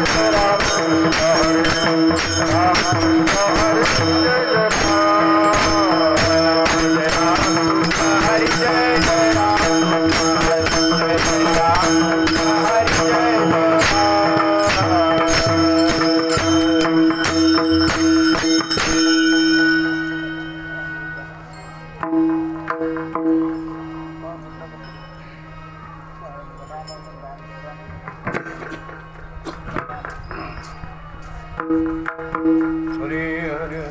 Hare Hare Hare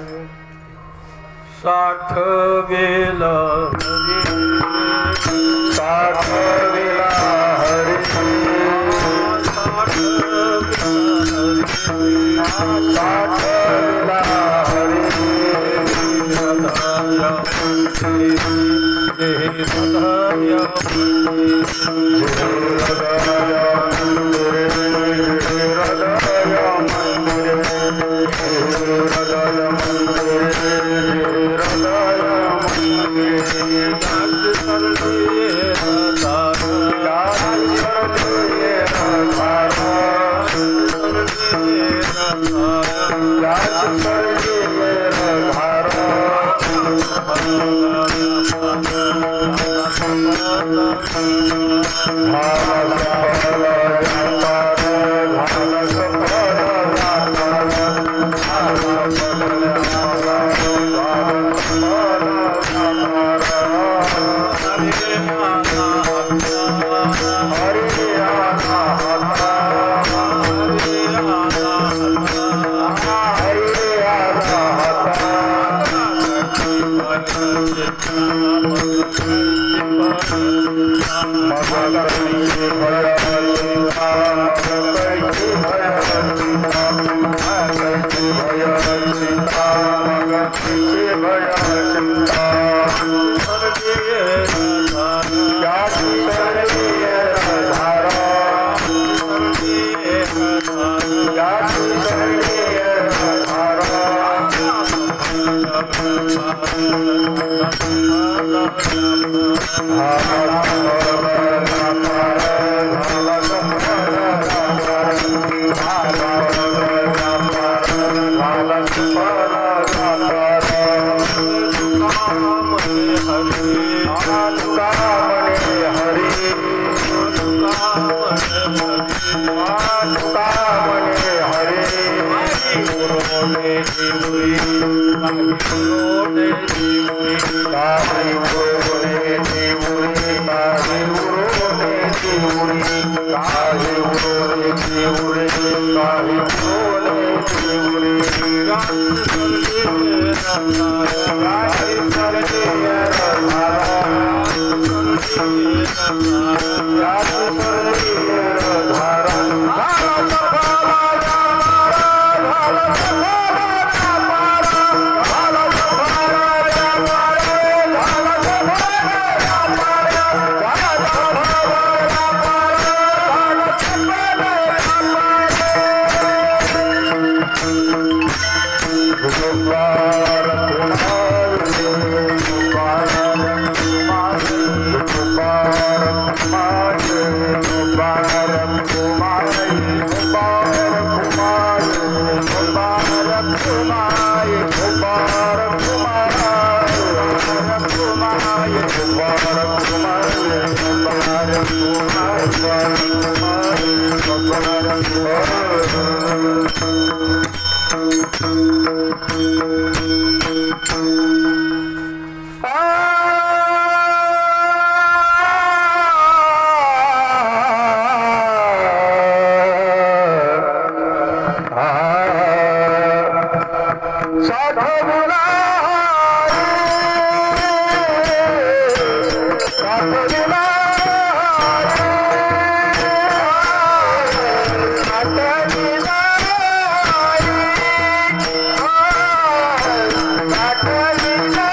साठ वेला हरे साठ वेला हरे साठ वेला हरे Thank you.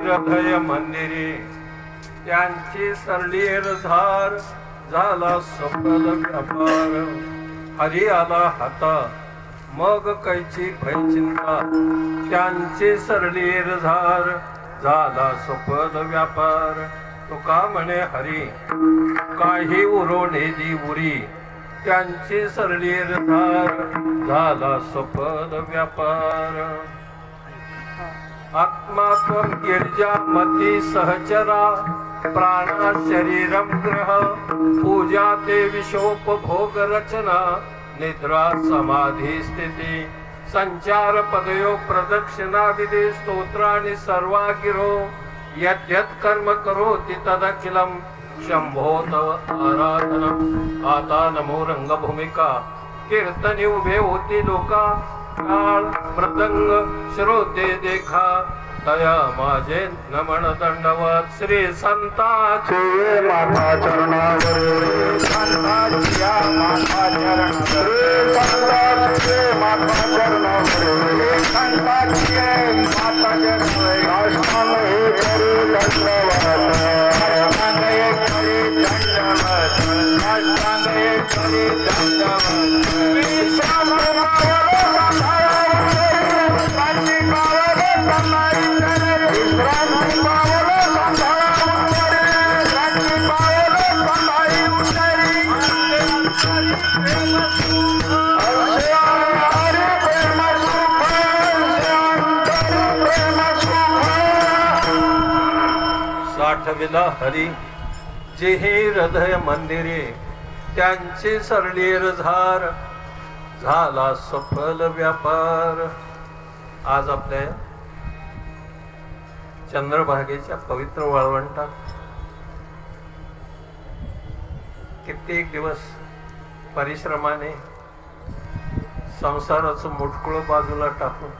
हृदय मंदिरे त्यांची सरलीर धार झाला सफल व्यापार. हरी आला हाता मग कैची भय चिंता त्यांची सरलीर धार झाला सफल व्यापार. तुका म्हणे हरी काही उरोनेली उरी त्यांची सरलीर धार झाला सफल व्यापार. आत्मा त्वं गिरिजा मती सहचरा प्राणा शरीरम ग्रह पूजा ते विशोपभोग रचना निद्रा समाधी स्थिती संचार पदयो प्रदक्षिणा विधी स्तोत्राणि सर्वा गिरो यद्यत् कर्म करोति तदखिलं शंभो तव आराधनम. आता नमो रंगभूमिका कीर्तनी उभे होती लोका काळ मृदंग श्रोते देखा दया माझे नमन दंडवत. श्री संताचे माता चरणावर संताच्या माता चरणावर संताचे माता चरणावर संताचे माता चरणावर आस्थान हे करी दंडवत आस्थान हे करी दंडवत आस्थान हे करी दंडवत. साठविला हरी जेहे हृदय मंदिरे त्यांची सरलीर धार झाला सफल व्यापार. आज आपल्या चंद्रभागेच्या पवित्र वाळवंटात कित्येक दिवस परिश्रमाने संसाराचं मुटकुळ बाजूला टाकून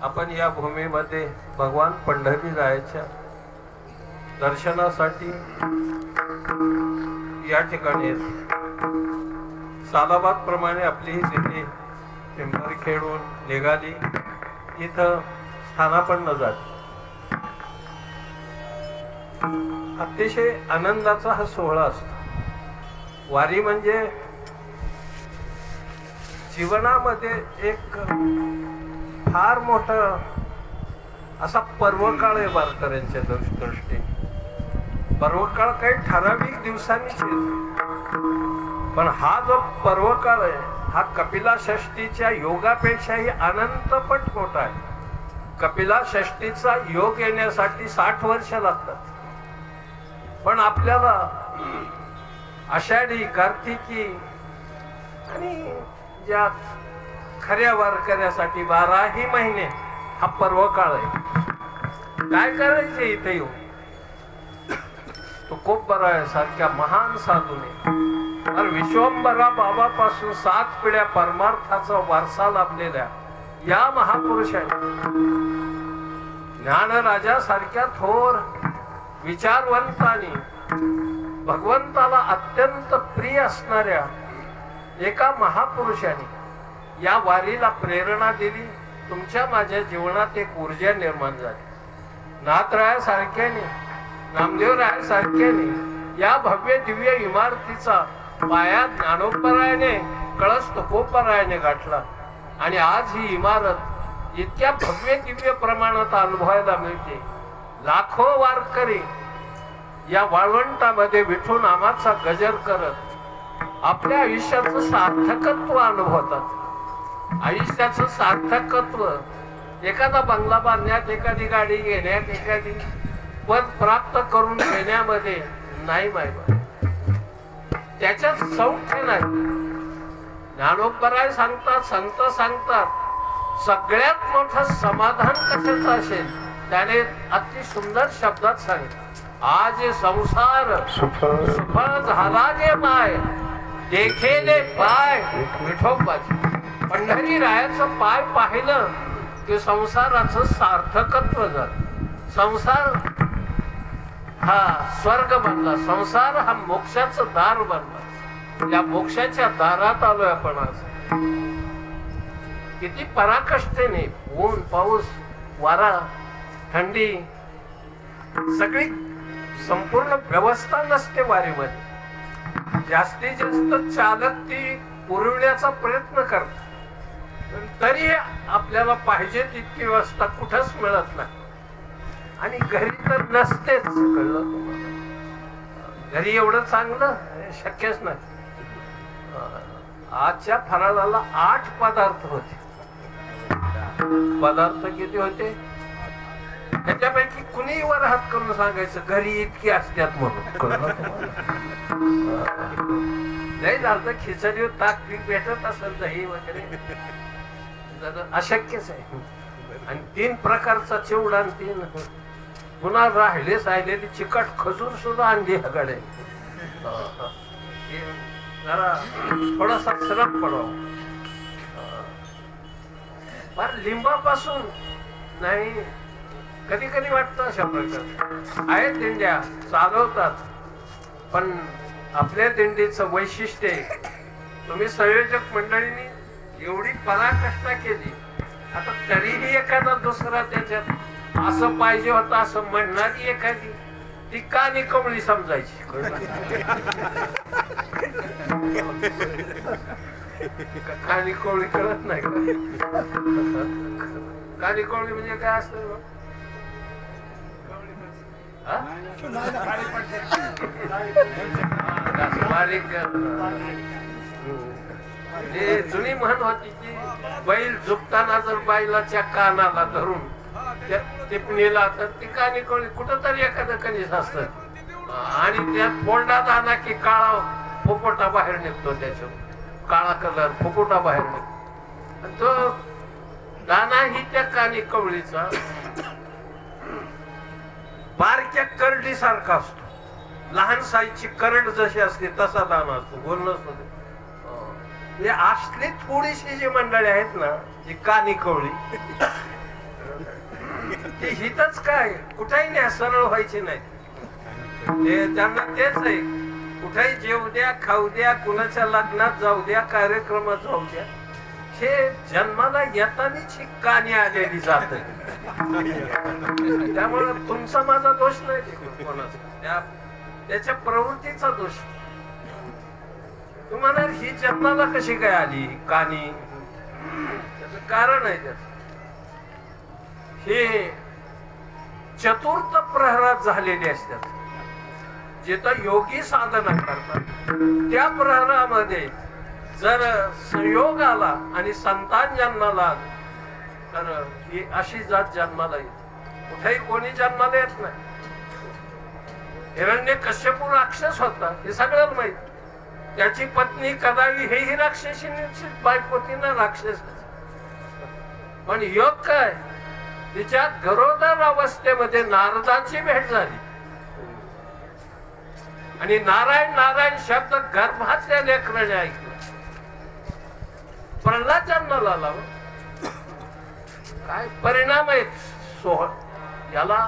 आपण या भूमीमध्ये भगवान पंढरीरायाच्या दर्शनासाठी या ठिकाणी सालाबाद प्रमाणे आपली ही दिंडी पिंपरी खेळून निघाली. इथं स्थानापन्न झाली. अतिशय आनंदाचा हा सोहळा असतो. वारी म्हणजे जीवनामध्ये एक फार मोठा असा पर्वकाळ आहे वारकऱ्यांच्या दृष्टीने. पर्वकाळ काही ठराविक दिवसांनीच येतो, पण हा जो पर्वकाळ आहे हा कपिला षष्टीच्या योगापेक्षाही अनंतपट मोठा आहे. कपिला षष्टीचा योग येण्यासाठी 60 वर्ष लागतात, पण आपल्याला आषाढी, कार्तिकी आणि ज्या खऱ्या वारकऱ्यासाठी 12ही महिने हा पर्वकाळ आहे. काय करायचे इथे येऊन? तुकोबराय सारख्या महान साधूने तर विश्वंभरा बाबापासून 7 पिढ्या परमार्थाचा वारसा लाभलेल्या या महापुरुषांनी, ज्ञानराजा सारख्या थोर विचारवंतांनी, भगवंताला अत्यंत प्रिय असणाऱ्या एका महापुरुषाने या वारीला प्रेरणा दिली. तुमच्या माझ्या जीवनात एक ऊर्जा निर्माण झाली. नाथराया सारख्याने, नामदेवराया सारख्याने या भव्य दिव्य इमारतीचा पाया ज्ञानोबरायाने, कळस तुकोबरायाने गाठला आणि आज ही इमारत इतक्या भव्य दिव्य प्रमाणात अनुभवायला मिळते. लाखो वारकरी या वाळवंटामध्ये विठू नामाचा गजर करत आपल्या आयुष्याचं सार्थकत्व अनुभवतात. आयुष्याचं सार्थकत्व एखादा बंगला बांधण्यात, एखादी गाडी घेण्यात, एखादी पद प्राप्त करून घेण्यामध्ये नाही माहिती, त्याच्यात सौख्य नाही. ज्ञानोबराय सांगतात, संत सांगतात, सगळ्यात मोठं समाधान कशाचं असेल त्याने अति सुंदर शब्दात सांगितलं. आज संसार सुफळ झाला गे माय, देखेले पाय विठोबाचे. पंढरी रायाचं पाय पाहिलं की संसाराचं सार्थकत्व झालं. संसार हा स्वर्ग बनला, संसार हा मोक्षाचं दार बनला. या मोक्षाच्या दारात आलोय आपण आज. किती पराकाष्ठेने ऊन, पाऊस, वारा, थंडी, सगळी संपूर्ण व्यवस्था नसते वारीमध्ये. जास्तीत जास्त चालक ती पुरवण्याचा प्रयत्न करतात, तरी आपल्याला पाहिजे तितकी व्यवस्था कुठंच मिळत नाही. आणि घरी तर नसतेच. कळलं तुम्हाला? घरी एवढं चांगलं शक्यच नाही. आजच्या फराळाला 8 पदार्थ होते. पदार्थ किती होते? त्याच्यापैकी कुणी वर हात करून सांगायचं घरी इतकी असतात म्हणून. कळलं तुम्हाला? नाही झालं खिचडी, ताक पीक भेटत असेल, दही वगैरे अशक्यच आहे. आणि 3 प्रकारचा चिवडा, 3 पुन्हा राहिलेली चिकट खजूर सुद्धा आणली ह्याकडे. जरा थोडासा श्रम पडावा. फार लिंबापासून नाही, कधी कधी वाटतं अशा प्रकार आहेत दिंड्या चालवतात, पण आपल्या दिंडीचं वैशिष्ट्य तुम्ही संयोजक मंडळींनी एवढी पराकाष्ठा केली, आता तरीही एखादा दुसरा त्याच्यात असं पाहिजे होतं असं म्हणणारी एखादी ती का निकमली समजायची. कानी कोवळी कळत नाही का? कानी कोवळी म्हणजे काय असतं? जुनी म्हण होती की बैल झुकताना जर बैलाच्या कानाला धरून टिपणीला तर ती कानी कोवळी कुठं तरी एखादं कणीस असत आणि त्यात बोंडा दाना की काळा फुफुटा बाहेर निघतो. त्याच्या काळा कलर फुफुटा बाहेर निघतो आणि तो दाना ही त्या कानी कवळीचा बारक्या करडी सारखा असतो. लहान साईजची करड जशी असते तसा दाना असतो, गोल नसतो. असली थोडीशी जी मंडळी आहेत ना, जी कानी कवळी, ती हितच काय कुठेही नाही, सरळ व्हायची नाही. त्यांना तेच आहे, कुठेही जेवू द्या, खाऊ द्या, कुणाच्या लग्नात जाऊ द्या, कार्यक्रमात जाऊ द्या, हे जन्माला येतानीच ही कानी आलेली जात. त्यामुळे तुमचा माझा दोष नाही कोणाचा, त्याच्या प्रवृत्तीचा दोष. तू म्हणाल ही जन्माला कशी काय आली कानी, त्याच कारण आहे त्याच. हे चतुर्थ प्रहरात झालेले असतात, जिथं योगी साधना करतात त्या प्रहरामध्ये जर संयोग आला आणि संतान जन्माला तर ही अशी जात जन्माला येते. कुठेही कोणी जन्माला येत नाही. हिरण्यकश्यपू राक्षस होता हे सगळ्यांना माहित. त्याची पत्नी कदावी हेही राक्षसी निश्चित बायकोती ना राक्षस. पण योग काय, तिच्या गरोदर अवस्थेमध्ये नारदाची भेट झाली आणि नारायण नारायण शब्द गर्भातल्या लेकराने ऐकलं. प्रल्हाद जन्माला आला. काय परिणाम आहेत याला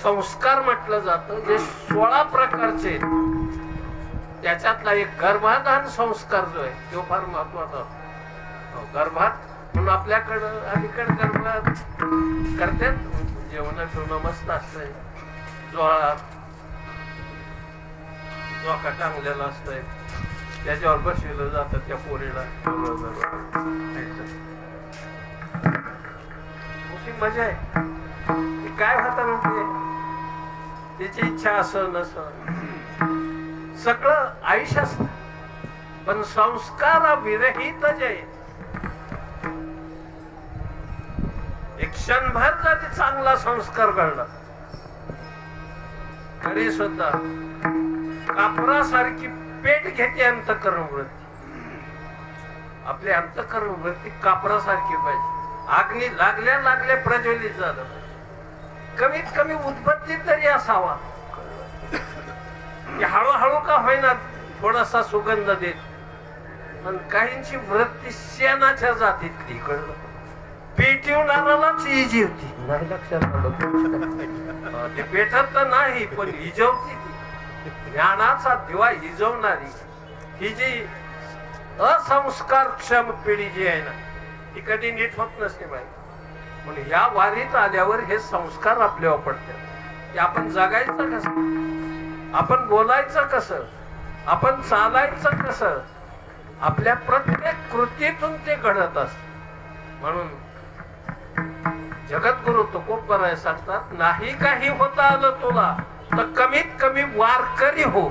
संस्कार म्हटलं जातं. जे 16 प्रकारचे त्याच्यातला एक गर्भाधान संस्कार जो आहे तो फार महत्वाचा. गर्भात म्हणून आपल्याकडं अलीकडे गर्भात करतात, जेवण ठेवणं मस्त असतंय, जोका टांगलेला असतंय, त्याच्यावर बसवलं जातं त्या पोरीला. मजा आहे. काय होतं म्हणते त्याची इच्छा असं नसं सगळं आयुष्य असत, पण संस्कार विरहित जे एक क्षणभर जरी चांगला संस्कार घडला तरी सुद्धा कापरासारखी पेट घेते अंतःकरण वृत्ती. आपली अंतःकरण वृत्ती कापरासारखी पाहिजे. अग्नी लागल्या लागल्या प्रज्वलित झालं, कमीत कमी उद्बत्ती तरी असावा. हळूहळू का होईना थोडासा सुगंध देत. पण काहींची वृत्ती शेणाच्या जातीतली, कळलं, पेटवणारालाच इजी होती. नाही लक्षात आलं ते पेटत तर नाही पण इजवती ती. ज्ञानाचा दिवा इजवणारी ही जी असंस्कारक्षम पिढी जी आहे ना ती कधी नीट होत नसते पाहिजे. म्हणून या वारीत आल्यावर हे संस्कार आपल्यावर पडतात की आपण जगायचं कसं, आपण बोलायचं कसं, आपण चालायचं कसं. आपल्या प्रत्येक कृतीतून ते घडत असत. म्हणून जगद्गुरु तुकोबराय सांगतात, नाही काही होता आलं तुला तर कमीत कमी वारकरी हो.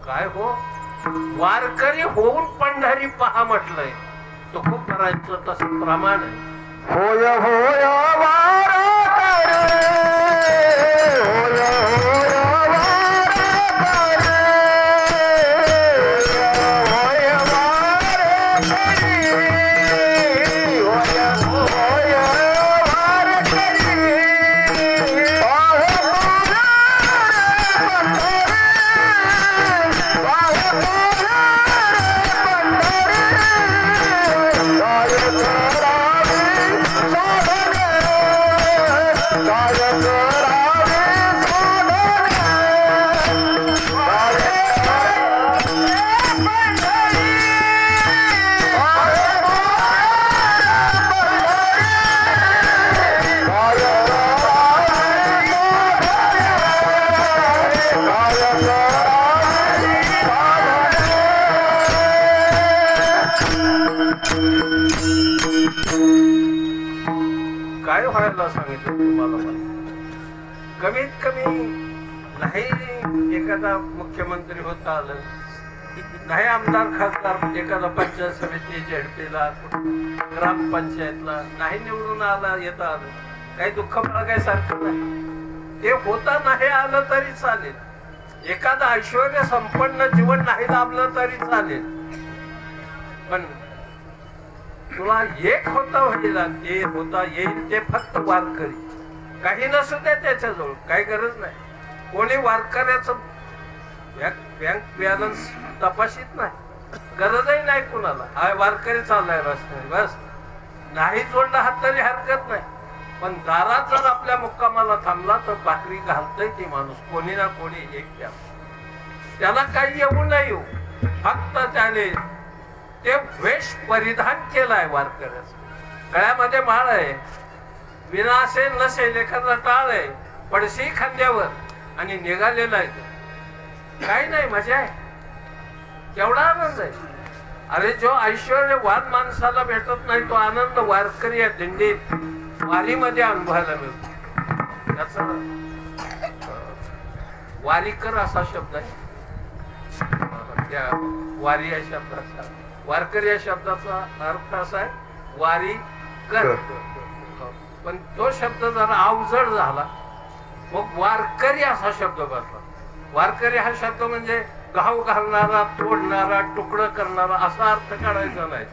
काय हो, वारकरी होऊन पंढरी पहा म्हटलंय. तुकोबरायचं तसं प्रमाण आहे. होय होय वारकरी, होय होय काय व्हायला सांगितलं तुम्हाला. कमीत कमी नाही एखादा मुख्यमंत्री होता आलं, नाही आमदार खासदार एखादा पंचायत समिती झेडपीला ग्रामपंचायतला नाही निवडून आला येता आलं, काही दुःख बाळगायसारखं नाही. ते होता नाही आलं तरी चालेल. एखादं ऐश्वर्य संपन्न जीवन नाही लाभलं तरी चालेल. पण तुला एक होता होईल, ते होता येईल ते फक्त वारकरी. काही नसू द्या त्याच्याजवळ, काही गरज नाही. कोणी वारकऱ्याचं बँक बॅलन्स तपासित नाही, गरजही नाही कुणाला. हा वारकरी चाललाय रस्त्याने बस, नाही जोडला हात तरी हरकत नाही. पण दारात जर आपल्या मुक्कामाला थांबला तर भाकरी घालतय ती माणूस, कोणी ना कोणी एक द्या. त्याला काही येऊ नाही येऊ, फक्त त्याने ते वेश परिधान केलाय वारकऱ्याचं. गळ्यामध्ये माळ आहे, विना असेल नसेल एखादा टाळ आहे, पडशी खांद्यावर आणि निघालेला आहे. काही नाही, मजा आहे. केवढा आनंद आहे. अरे जो ऐश्वर्यवान माणसाला भेटत नाही तो आनंद वारकरी या दिंडीत वारीमध्ये अनुभवायला मिळतो. याचा वारीकर असा शब्द आहे. त्या वारी या शब्दाचा, वारकरी या शब्दाचा अर्थ असा आहे वारी कर. पण तो शब्द जरा अवजड झाला, मग वारकरी असा शब्द बसला. वारकरी हा शब्द म्हणजे घाव घालणारा, तोडणारा, तुकडं करणारा असा अर्थ काढायचा नाही.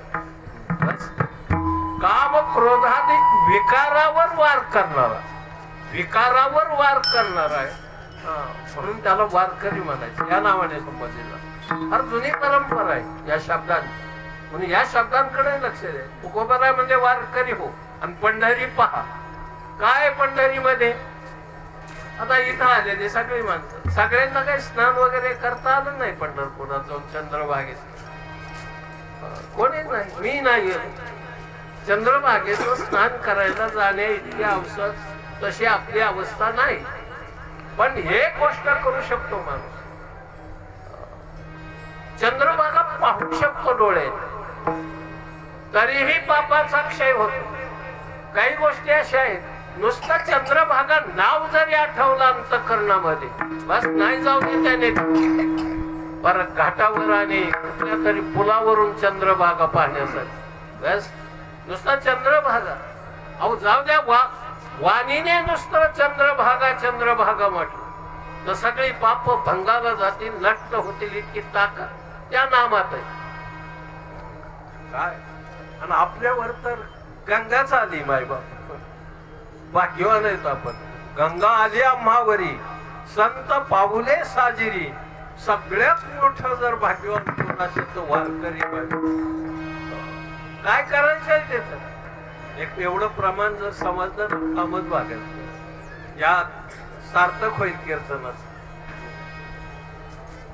काम क्रोधाधिक विकारावर वार करणारा, विकारावर वार करणारा आहे म्हणून त्याला वारकरी म्हणायचं. या नावाने संबोधलेला फार जुनी परंपरा आहे या शब्दांची. म्हणून या शब्दांकडे लक्ष द्या. तुकोबराय म्हणजे वारकरी हो. आणि पंढरी पहा. काय पंढरीमध्ये आता इथं आलेली सगळी माणसं, सगळ्यांना काही स्नान वगैरे करता आलं नाही. पंढरपुरात जाऊन चंद्रभागेत कोणी नाही, मी नाही. चंद्रभागेचं स्नान करायला जाणे इतकी अवसर तशी आपली अवस्था नाही. पण हे गोष्ट करू शकतो माणूस. चंद्रभागा पाहू शकतो डोळे, तरीही पापाचा क्षय होतो. काही गोष्टी अशा आहेत नुसतं चंद्रभागा नाव जरी आठवलं अंतःकरणामध्ये बस नाही जाऊ दे त्याने. परत घाटावर आणि कुठल्या तरी पुलावरून चंद्रभागा पाहण्यासाठी बस नुसता चंद्रभागा. अहो जाऊ द्या, वाणीने नुसतं चंद्रभागा चंद्रभागा म्हटलं तर सगळी पाप भंगाला जातील, नष्ट होतील इतकी ताकद त्या नामात आहे. काय आणि आपल्यावर तर गंगाच आली. मायबाप भाग्यवान आहेत आपण. गंगा आली आम्हावरी, संत पाऊले साजिरी. सगळ्यात मोठं जर भाग्यवान कोण असेल तर वारकरी. काय करायचंय त्याच एक एवढं प्रमाण जर समजलं ना कामच भागायचं. या सार्थक होईल कीर्तनाच.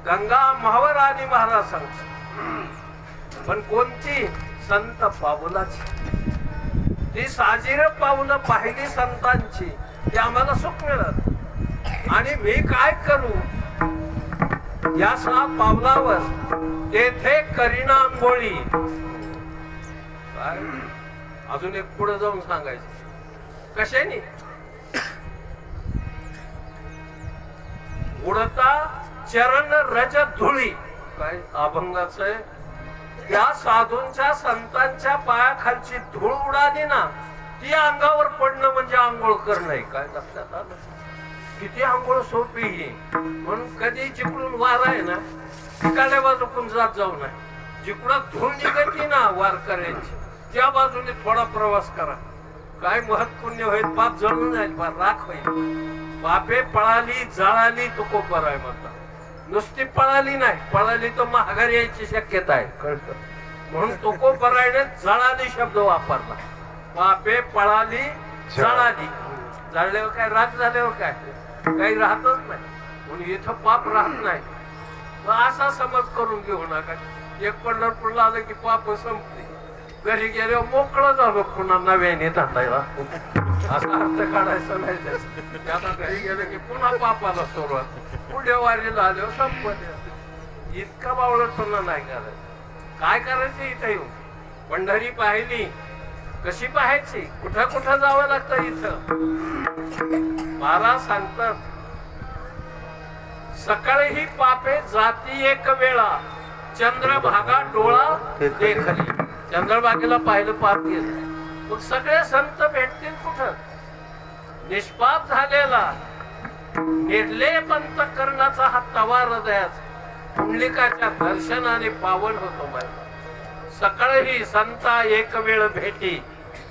गंगा आम्हावर आली महाराज सांगतात, पण कोणती? संत पाऊलाची. ती साजिर पाऊलं पाहिली संतांची, ती आम्हाला सुख मिळत. आणि मी काय करू या 6 पावलावर तेथे करीना आंघोळी. काय अजून एक पुढे जाऊन सांगायचं कशाने? उडता चरण रज धुळी. काय अभंगाच आहे. त्या साधूंच्या संतांच्या पायाखालची धूळ उडाली ना, ती अंगावर पडणं म्हणजे आंघोळ करणं. काय लक्षात आलं? किती आंघोळ सोपी ही. म्हणून कधी जिकडून वारा आहे ना तिकडल्या बाजूकडून जात जाऊ नये. जिकडं धूळ निघती ना वारकऱ्यांची त्या बाजूने थोडा प्रवास करा. काय महत्पुण्य होईल. पाप जळून जाईल, राख होईल. पापे पळाली जळाली तुकोबराय म्हणतात. नुसती पळाली नाही, पळाली तर महागारी यायची शक्यता आहे. कळतं? म्हणून तुकोबरायने जळाली शब्द वापरला. पापे पळाली जळाली. जळल्यावर काय, राग झाल्यावर काय काही राहतच नाही. म्हणून इथं पाप राहत नाही. असा समज करून घेऊ नका. एक पंढरपूरला आलं की पाप संपली, घरी गेल्यावर मोकळं झालं पुन्हा नव्याने धंदायला. असा अर्थ काढायचा नाही त्याचा. आता घरी गेलं की पुन्हा पापाला सुरुवात. पुढे वारीला आल्यावर संपत. इतका बावळटपणा नाही करायचं. काय करायचं इथं येऊन? पंढरी पाहिली, कशी पाहायची? कुठं कुठं जावं लागतं इथं? महाराज सांगतात, सकाळी ही पापे जाती एक वेळा, चंद्रभागा डोळा देखली. चंद्रभागेला पाहिलं, पाप गेलं. मग सगळे संत भेटतील कुठं? निष्पाप झालेला निर्लेप अंतःकरणाचा हा तवा हृदयाचा पुंडलिकाच्या दर्शनाने पावन होतो. माझा सकाळी संता एक वेळ भेटी,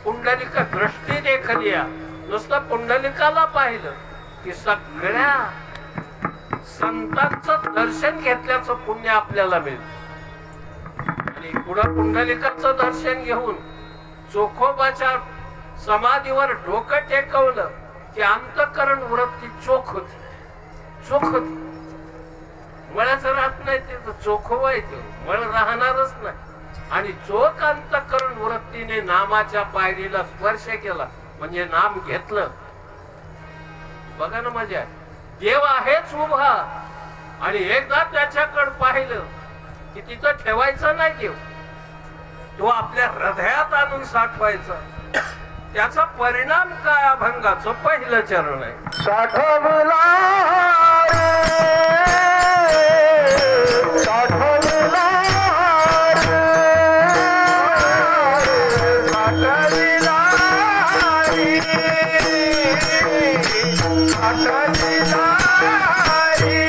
पुंडलिक दृष्टी देखलिया. नुसतं पुंडलिकाला पाहिलं की सगळ्या संतांचं दर्शन घेतल्याचं पुण्य आपल्याला मिळतं. आणि पुढं पुंडलिकाचं दर्शन घेऊन चोखोबाच्या समाधीवर डोकं टेकवलं की अंतःकरण वृत्ती चोख होती. चोख होती. मळच राहत नाही, ते चोखोबा येते. मळ राहणारच नाही. आणि चोख अंतःकरण वृत्तीने नामाच्या पायरीला स्पर्श केला म्हणजे नाम घेतलं. बघा ना मजा. देव आहेच उभा आणि एकदा त्याच्याकडे पाहिलं की तिथं ठेवायचं नाही देव, तो आपल्या हृदयात आणून साठवायचा. त्याचा परिणाम काय? अभंगाचं पहिलं चरण आहे. साठवला रे, साठवला रे, साठविला रे, साठविला रे.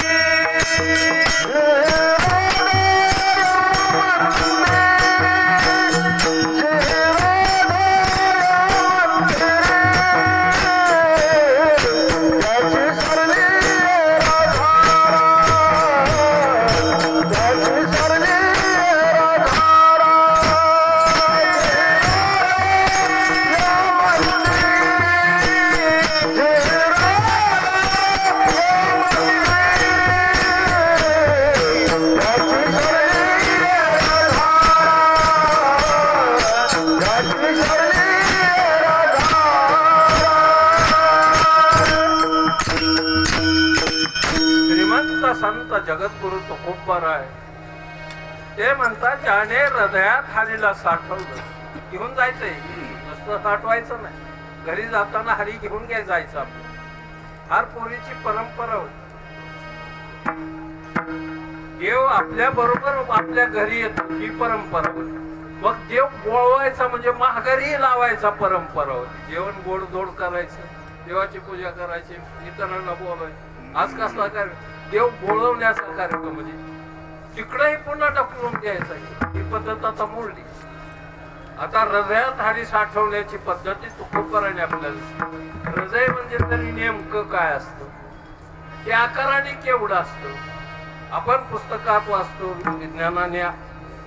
संत जगद्गुरु तुकोबर आहे. ते म्हणतात ज्याने हृदयात हरीला साठवलं, घेऊन जायचंय, नुसतं साठवायचं नाही. घरी जाताना हरी घेऊन जायचं. आपलं फार पोरीची परंपरा होती. देव आपल्या बरोबर आपल्या घरी येतो ही परंपरा होती. मग देव बोळवायचा म्हणजे माघारी लावायचा परंपरा होती. जेवण गोडधोड करायचं, देवाची पूजा करायची, इतरांना बोलायचं. आज कसला काय देव बोळवण्याचा कार्यक्रम म्हणजे तिकडेही पुन्हा ढकलून द्यायचा. ही पद्धत आता मोडली. आता हृदयात हरी साठवण्याची पद्धती तुकोबराने आपल्याला. हृदय म्हणजे तरी नेमकं काय असतं, ते आकाराने केवढं असतं. आपण पुस्तकात वाचतो, विज्ञानाने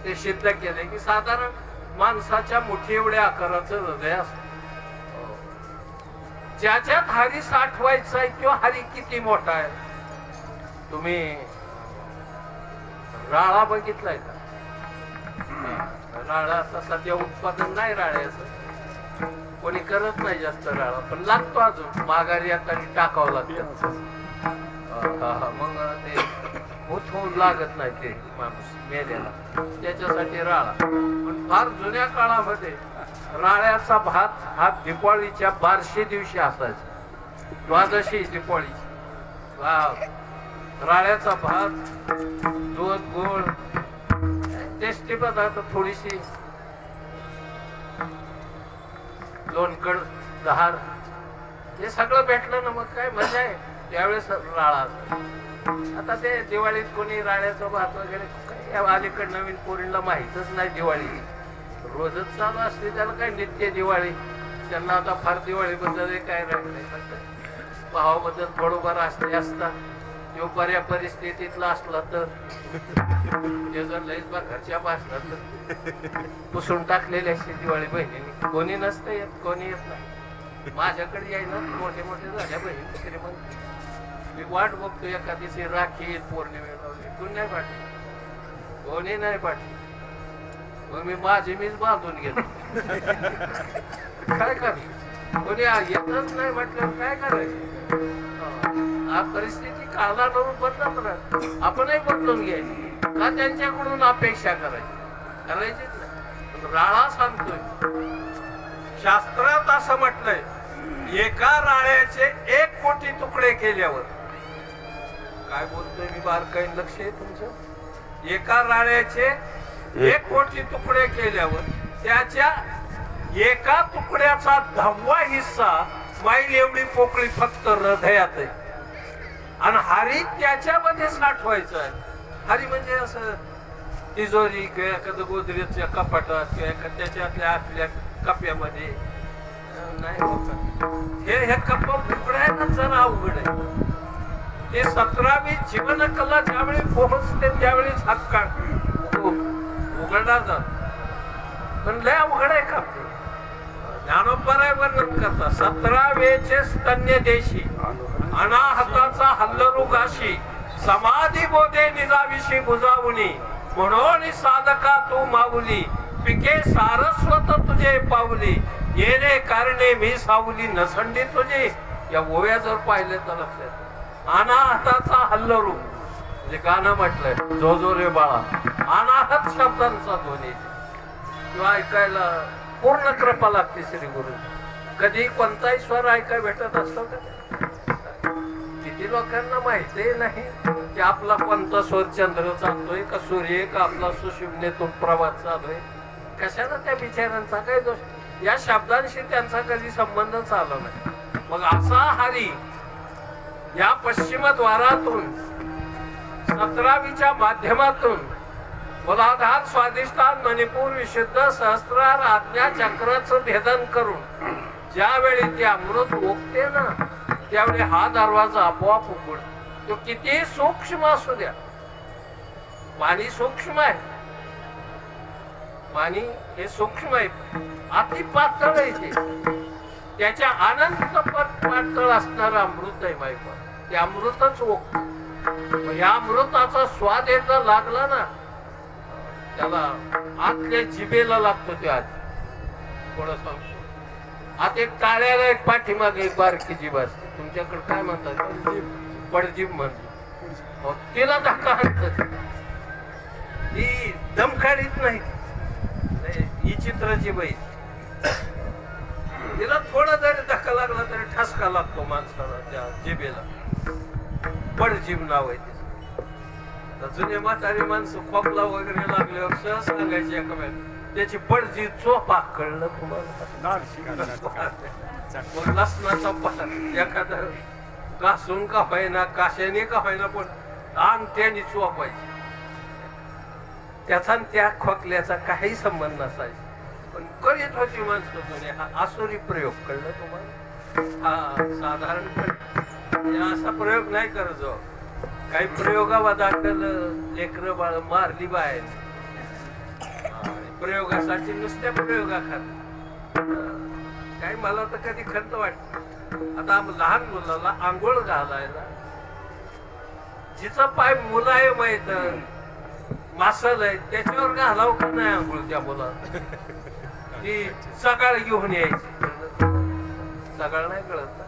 ते सिद्ध केले की साधारण माणसाच्या मुठी एवढ्या आकाराचं हृदय असतं. ज्याच्यात हरी साठवायचा आहे किंवा हरी किती मोठा आहे. तुम्ही राळा बघितलाय का? राळा आता सध्या उत्पादन नाही राळ्याचं, कोणी करत नाही जास्त राळा, पण लागतो अजून. माघारी आता टाकावं लागतं. मग ते होऊन लागत नाही ते माणूस मेल्याला, त्याच्यासाठी राळा. पण फार जुन्या काळामध्ये राळ्याचा भात हा दिवाळीच्या बारशी दिवशी असायचा. द्वादशी दिवाळी राळ्याचा भात, दूध, गोळ, टेस्टी पदार्थ, थोडीशी लोणकड, दहार, हे सगळं भेटलं ना मग काय मजा आहे. त्यावेळेस राळा. आता ते दिवाळीत कोणी राळ्याचा भात वगैरे काय अलीकड नवीन पोरींना माहीतच नाही. दिवाळी रोजच चालू असते, त्याला काय नित्य दिवाळी. त्यांना आता फार दिवाळी बद्दल काय राहिलंय. भावाबद्दल थोडंफार असतात. तो बऱ्या परिस्थितीतला असला तर, जर लईच बा घरच्या असला तर पुसून टाकलेले असते दिवाळी बहिणीने. कोणी नसतं येत, कोणी येत नाही. माझ्याकडे यायला मोठे मोठे झाल्या बहिणी तरी मग मी वाट बघतो एखादीची राखी पौर्णिमेला. कोणी नाही पाठली, कोणी नाही पाठली. मग मी माझी मीच बांधून गेलो. काय करायचं, कोणी येतच नाही म्हटलं काय करायचं. हा परिस्थिती काळानुरूप बदलत राहत. आपणही बदलून घ्यायची का त्यांच्याकडून अपेक्षा करायचीच नाही. राळा सांगतोय, शास्त्रात असं म्हटलंय, एका राळ्याचे 1 कोटी तुकडे केल्यावर. काय बोलतोय मी बारकाईन लक्ष आहे तुमचं. एका राळ्याचे 1 कोटी तुकडे केल्यावर त्याच्या एका तुकड्याचा 10वा हिस्सा मैल एवढी पोकळी फक्त हृदयात आहे. आणि हरी त्याच्यामध्ये साठवायचं आहे. हरी म्हणजे असं तिजोरी किंवा एखादं गोदरेजच्या कपाटात किंवा त्याच्यातल्या आपल्या कप्यामध्ये नाही होत. हे कप उघडायला जरा अवघड आहे. ते 17वी जीवन कला ज्यावेळी पोहोचते त्यावेळेस हात काढ उघडला जात. पण लय अवघड आहे का. ज्ञानोबराय वर्णन करतात, 17वेचे स्तन्य देशी अनाहताचा हल्लरुगाशी समाधी बोधे निजाविषयी बुजावणी म्हणून साधका तू माऊली पिके सारस्वत तुझे पावली येणे कारणे मी सावली नसंडी तुझी. या ओव्या जर पाहिल्या तर लक्षात, अनाहताचा हल्लरू जे गाणं म्हटलंय जो जो रे बाळा अनाहत शब्दांचा ध्वनी किंवा ऐकायला पूर्ण कृपा लागते श्री गुरु. कधी कोणताही स्वर ऐकाय भेटत असतो का? किती लोकांना माहितीही नाही की आपला कोणता स्वर चंद्र चालतोय का सूर्य का आपला सुशुभनेतून प्रवास चालू आहे. कशाला त्या बिचाऱ्यांचा काही दोष. या शब्दांशी त्यांचा कधी संबंधच आला नाही. मग असा हरी या पश्चिमद्वारातून 17वीच्या माध्यमातून मुलाधार स्वादिष्टान मणिपूर विशुद्ध सहस्त्रार आज्ञा चक्राचं भेदन करून ज्यावेळी ते अमृत ओकते ना त्यावेळी हा दरवाजा आपोआप उघड. तो किती सूक्ष्म असू द्या. पाणी सूक्ष्म आहे. पाणी हे सूक्ष्म आहे. अति पातळ आहे ते. त्याच्या अनंत पातळ असणारं अमृत आहे बायको. ते अमृतच ओक. या अमृताचा स्वाद एकदा लागला ना त्याला आतल्या जिभेला लागतो. ते आधी थोडं सांगतो. आता एक टाळ्याला एक पाठीमागे एक बारकी जीभ असते. तुमच्याकडे काय म्हणतात? पडजीभ म्हणतो. तिला धक्का आणत ती दमखाडीत नाही. ही चित्राची बाई तिला थोडा जरी धक्का लागला तरी ठसका लागतो माणसाला त्या जिभेला. पडजीभ नाव आहे तिचं. जुने म्हातारी माणसं खोकला वगैरे लागल्यावर सहज सांगायची एकामेकाला त्याची पडजीभ चोपा. कळलं तुम्हाला? लसणाचा पाला एखादा घासून का होईना काशाने का होईना पण आण त्याने चोपायची. त्याचा त्या खोकल्याचा काही संबंध नसायचा. पण करीत होती माणसं जुने. हा आसुरी प्रयोग. कळलं तुम्हाला? हा साधारणपणे असा प्रयोग नाही करत जाऊ. काही प्रयोगावादाकल लेकर बाळ मारली बाहेर प्रयोगासाठी नुसत्या प्रयोगाखात काही मला तर कधी खंत वाटत. आता लहान मुलाला आंघोळ घालायला जिचा पाय मुलायम आहे मासल आहे त्याच्यावर घालाव का नाही आंघोळ त्या मुलाला? ती सकाळ घेऊन यायची. सकाळ नाही कळत ना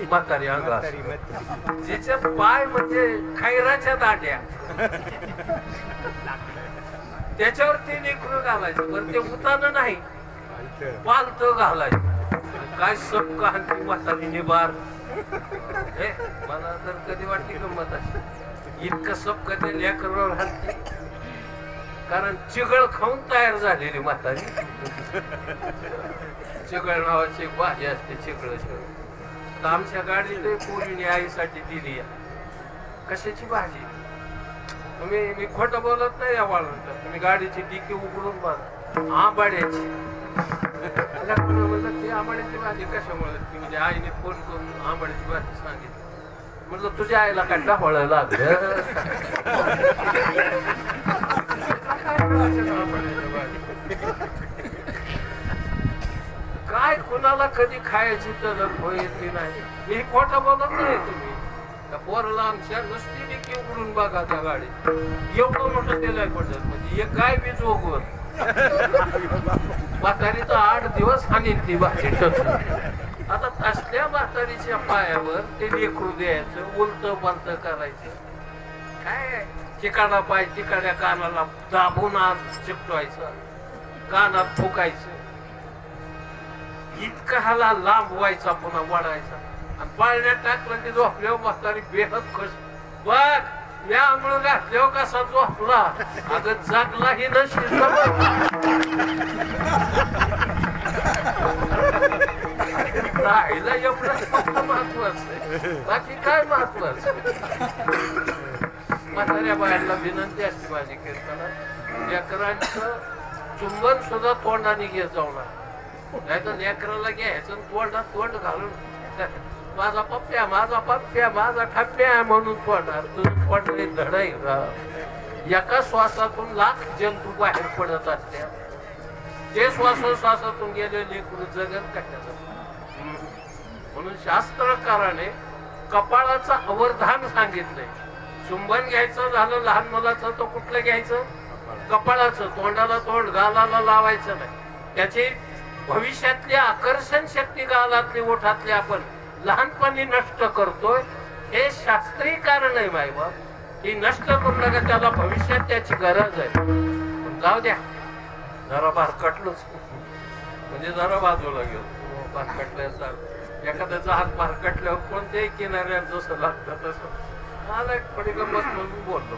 म्हातारी अंगा. जिचे पाय म्हणजे खैराच्या दांड्या त्याच्यावर ते लेकरू घालायचं. बरं ते उतानं नाही पालत घालायचं. काय सबका आणखी म्हातारीने बार. मला तर कधी वाटली गंमत अशी इतकं सबका त्या लेकरावर हलते. कारण चिगळ खाऊन तयार झालेली म्हातारी. चिगळ नावाची भाजी असते. चिगळ आमच्या गाडीत पोरीने आईसाठी दिली. कशाची भाजी? मी खोटं बोलत नाही. या वाळून तुम्ही गाडीची डिकी उघडून बघा. आंबाड्याची. म्हणलं ती आंबाड्याची भाजी कशामुळे? ती म्हणजे आईने फोन करून आंबाड्याची भाजी सांगितली. म्हणलं तुझ्या आईला काय डफळ लागलं? काय कुणाला कधी खायची तलप होईल नाही. मी खोटं बोलत नाही. तुम्ही त्या पोराला आमच्या नुसती डिकी उघडून बघा त्या गाडीत. एवढं मोठं तेल पडत म्हणजे एक गाय बी जोगवर म्हातारीचा 8 दिवस हानील ती भाजी टचून. आता तसल्या म्हातारीच्या पायावर ते लेकरू द्यायचं. उलट पालत करायचं. काय चिकाडा पाय चिकाड्या कानाला दाबून चिकटवायचं. कानात फुकायचं. इतका हाला लांब व्हायचा पुन्हा वाढायचा. आणि पाळण्यात टाकलं की झोपल्यावर म्हातारी बेहद खुश. बघ या आंघोळ घातल्यावर कसा झोपला. अगं जागलाही नशील. राहिला एवढं फक्त महत्वाचं आहे. बाकी काय महत्वाचं? म्हाताऱ्या बाहेरला विनंती असते माझी कीर्तनात लेकरांचं चुंबन सुद्धा तोंडाने घेत जाऊ नका. नाही तर लेकराला घ्यायचं तोंडात तोंड घालून माझा पप्प्या माझा पप्प्या माझा ठप्प्या म्हणून तोंडात तुझं तोंडले धडाई. एका श्वासातून लाख जंतू बाहेर पडत असत्या. ते श्वासोश्वासातून गेले लेकरू जगत कशाचं? म्हणून शास्त्रकाराने कपाळाचं अवर्धान सांगितलंय. चुंबन घ्यायचं झालं लहान मुलाचं तर कुठलं घ्यायचं? कपाळाचं. तोंडाला तोंड गालाला लावायचं नाही. त्याची भविष्यातली आकर्षण शक्ती गालातली ओठातली आपण लहानपणी नष्ट करतोय. हे शास्त्रीय कारण आहे मायबाप. ती नष्ट करू नका, त्याला भविष्यात त्याची गरज आहे. पण जाऊ द्या, जरा भारकटलोच म्हणजे जरा बाजूला गेलो. भारकटल्याचा एखाद्याचा हात भारकटल्यावर कोणत्याही किनाऱ्यात जसं लागतं तसं मला एक थोडी गंमत म्हणून बोललो.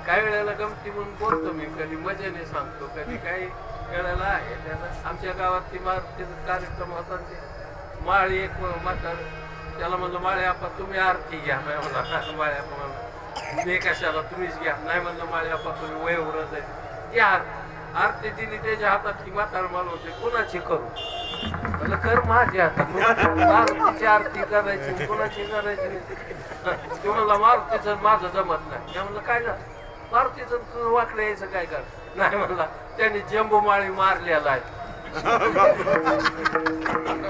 काही वेळेला गमती म्हणून बोलतो मी, कधी मजेने सांगतो, कधी काही वेळेला आहे. त्याला आमच्या गावात ती मारुतीचा कार्यक्रम होता. ते माळी एक म्हातार, त्याला म्हणलं माळे आपा तुम्ही आरती घ्या. नाही म्हणला माळे आपा म्हणलं मी कशाला, तुम्हीच घ्या. नाही म्हणलं माळे आपा तुम्ही वयोवृद्ध आहे घ्या. आरती दिली, त्याच्या हातात ती म्हातार मला होते, कुणाची करू म्हणलं कर माझ्या हातात. मारुतीची आरती करायची, कुणाची करायची. ते म्हणला मारुतीचं माझं जमत नाही. त्या म्हणलं काय झालं, मारुतीचं तुझं वाकडं यायचं काय कर. नाही म्हणला त्यांनी जंबूमाळी मारलेला आहे.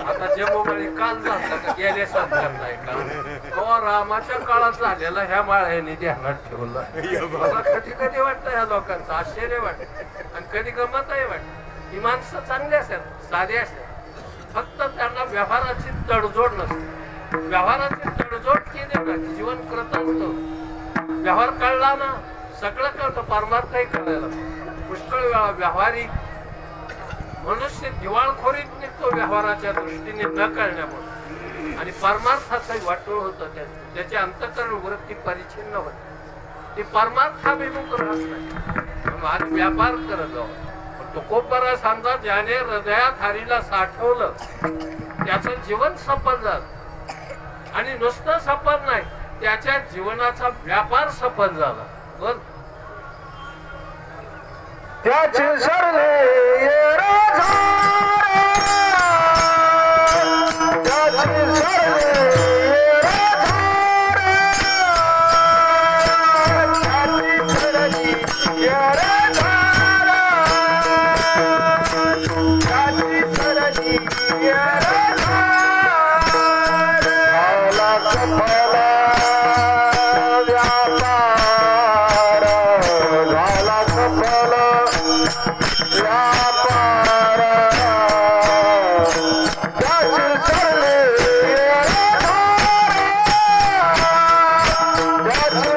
आता जंबूमाळी काल झाला का गेल्या सात नाही का, रामाच्या काळात झालेला ह्या माळ्याने ध्यानात ठेवला. मला कधी कधी वाटतं ह्या लोकांचं आश्चर्य वाटत आणि कधी गमतही वाटत. ही माणसं चांगली असतात, साधी असतात, फक्त त्यांना व्यवहाराची तडजोड नसते. व्यवहाराची तडजोड केली ना जीवन करत असतं. व्यवहार कळला ना सगळं कळतं, परमार्थही कळायला. पुष्कळ वेळा व्यावहारिक मनुष्य दिवाळखोरीत निघतो व्यवहाराच्या दृष्टीने न कळण्यामुळे, आणि परमार्थाचाही वाटोळ होतं. त्याचे अंतःकरण वृत्ती परिच्छिन्न होते, ते परमार्थाभिमुख राहत नाही. आज व्यापार करत जाऊ. तो खूप बरा सांगा, ज्याने हृदयात हरीला साठवलं त्याचं जीवन सफल झालं, आणि नुसतं सफल नाही, त्याच्या जीवनाचा व्यापार सफल झाला. बोल त्याची सरले त्याची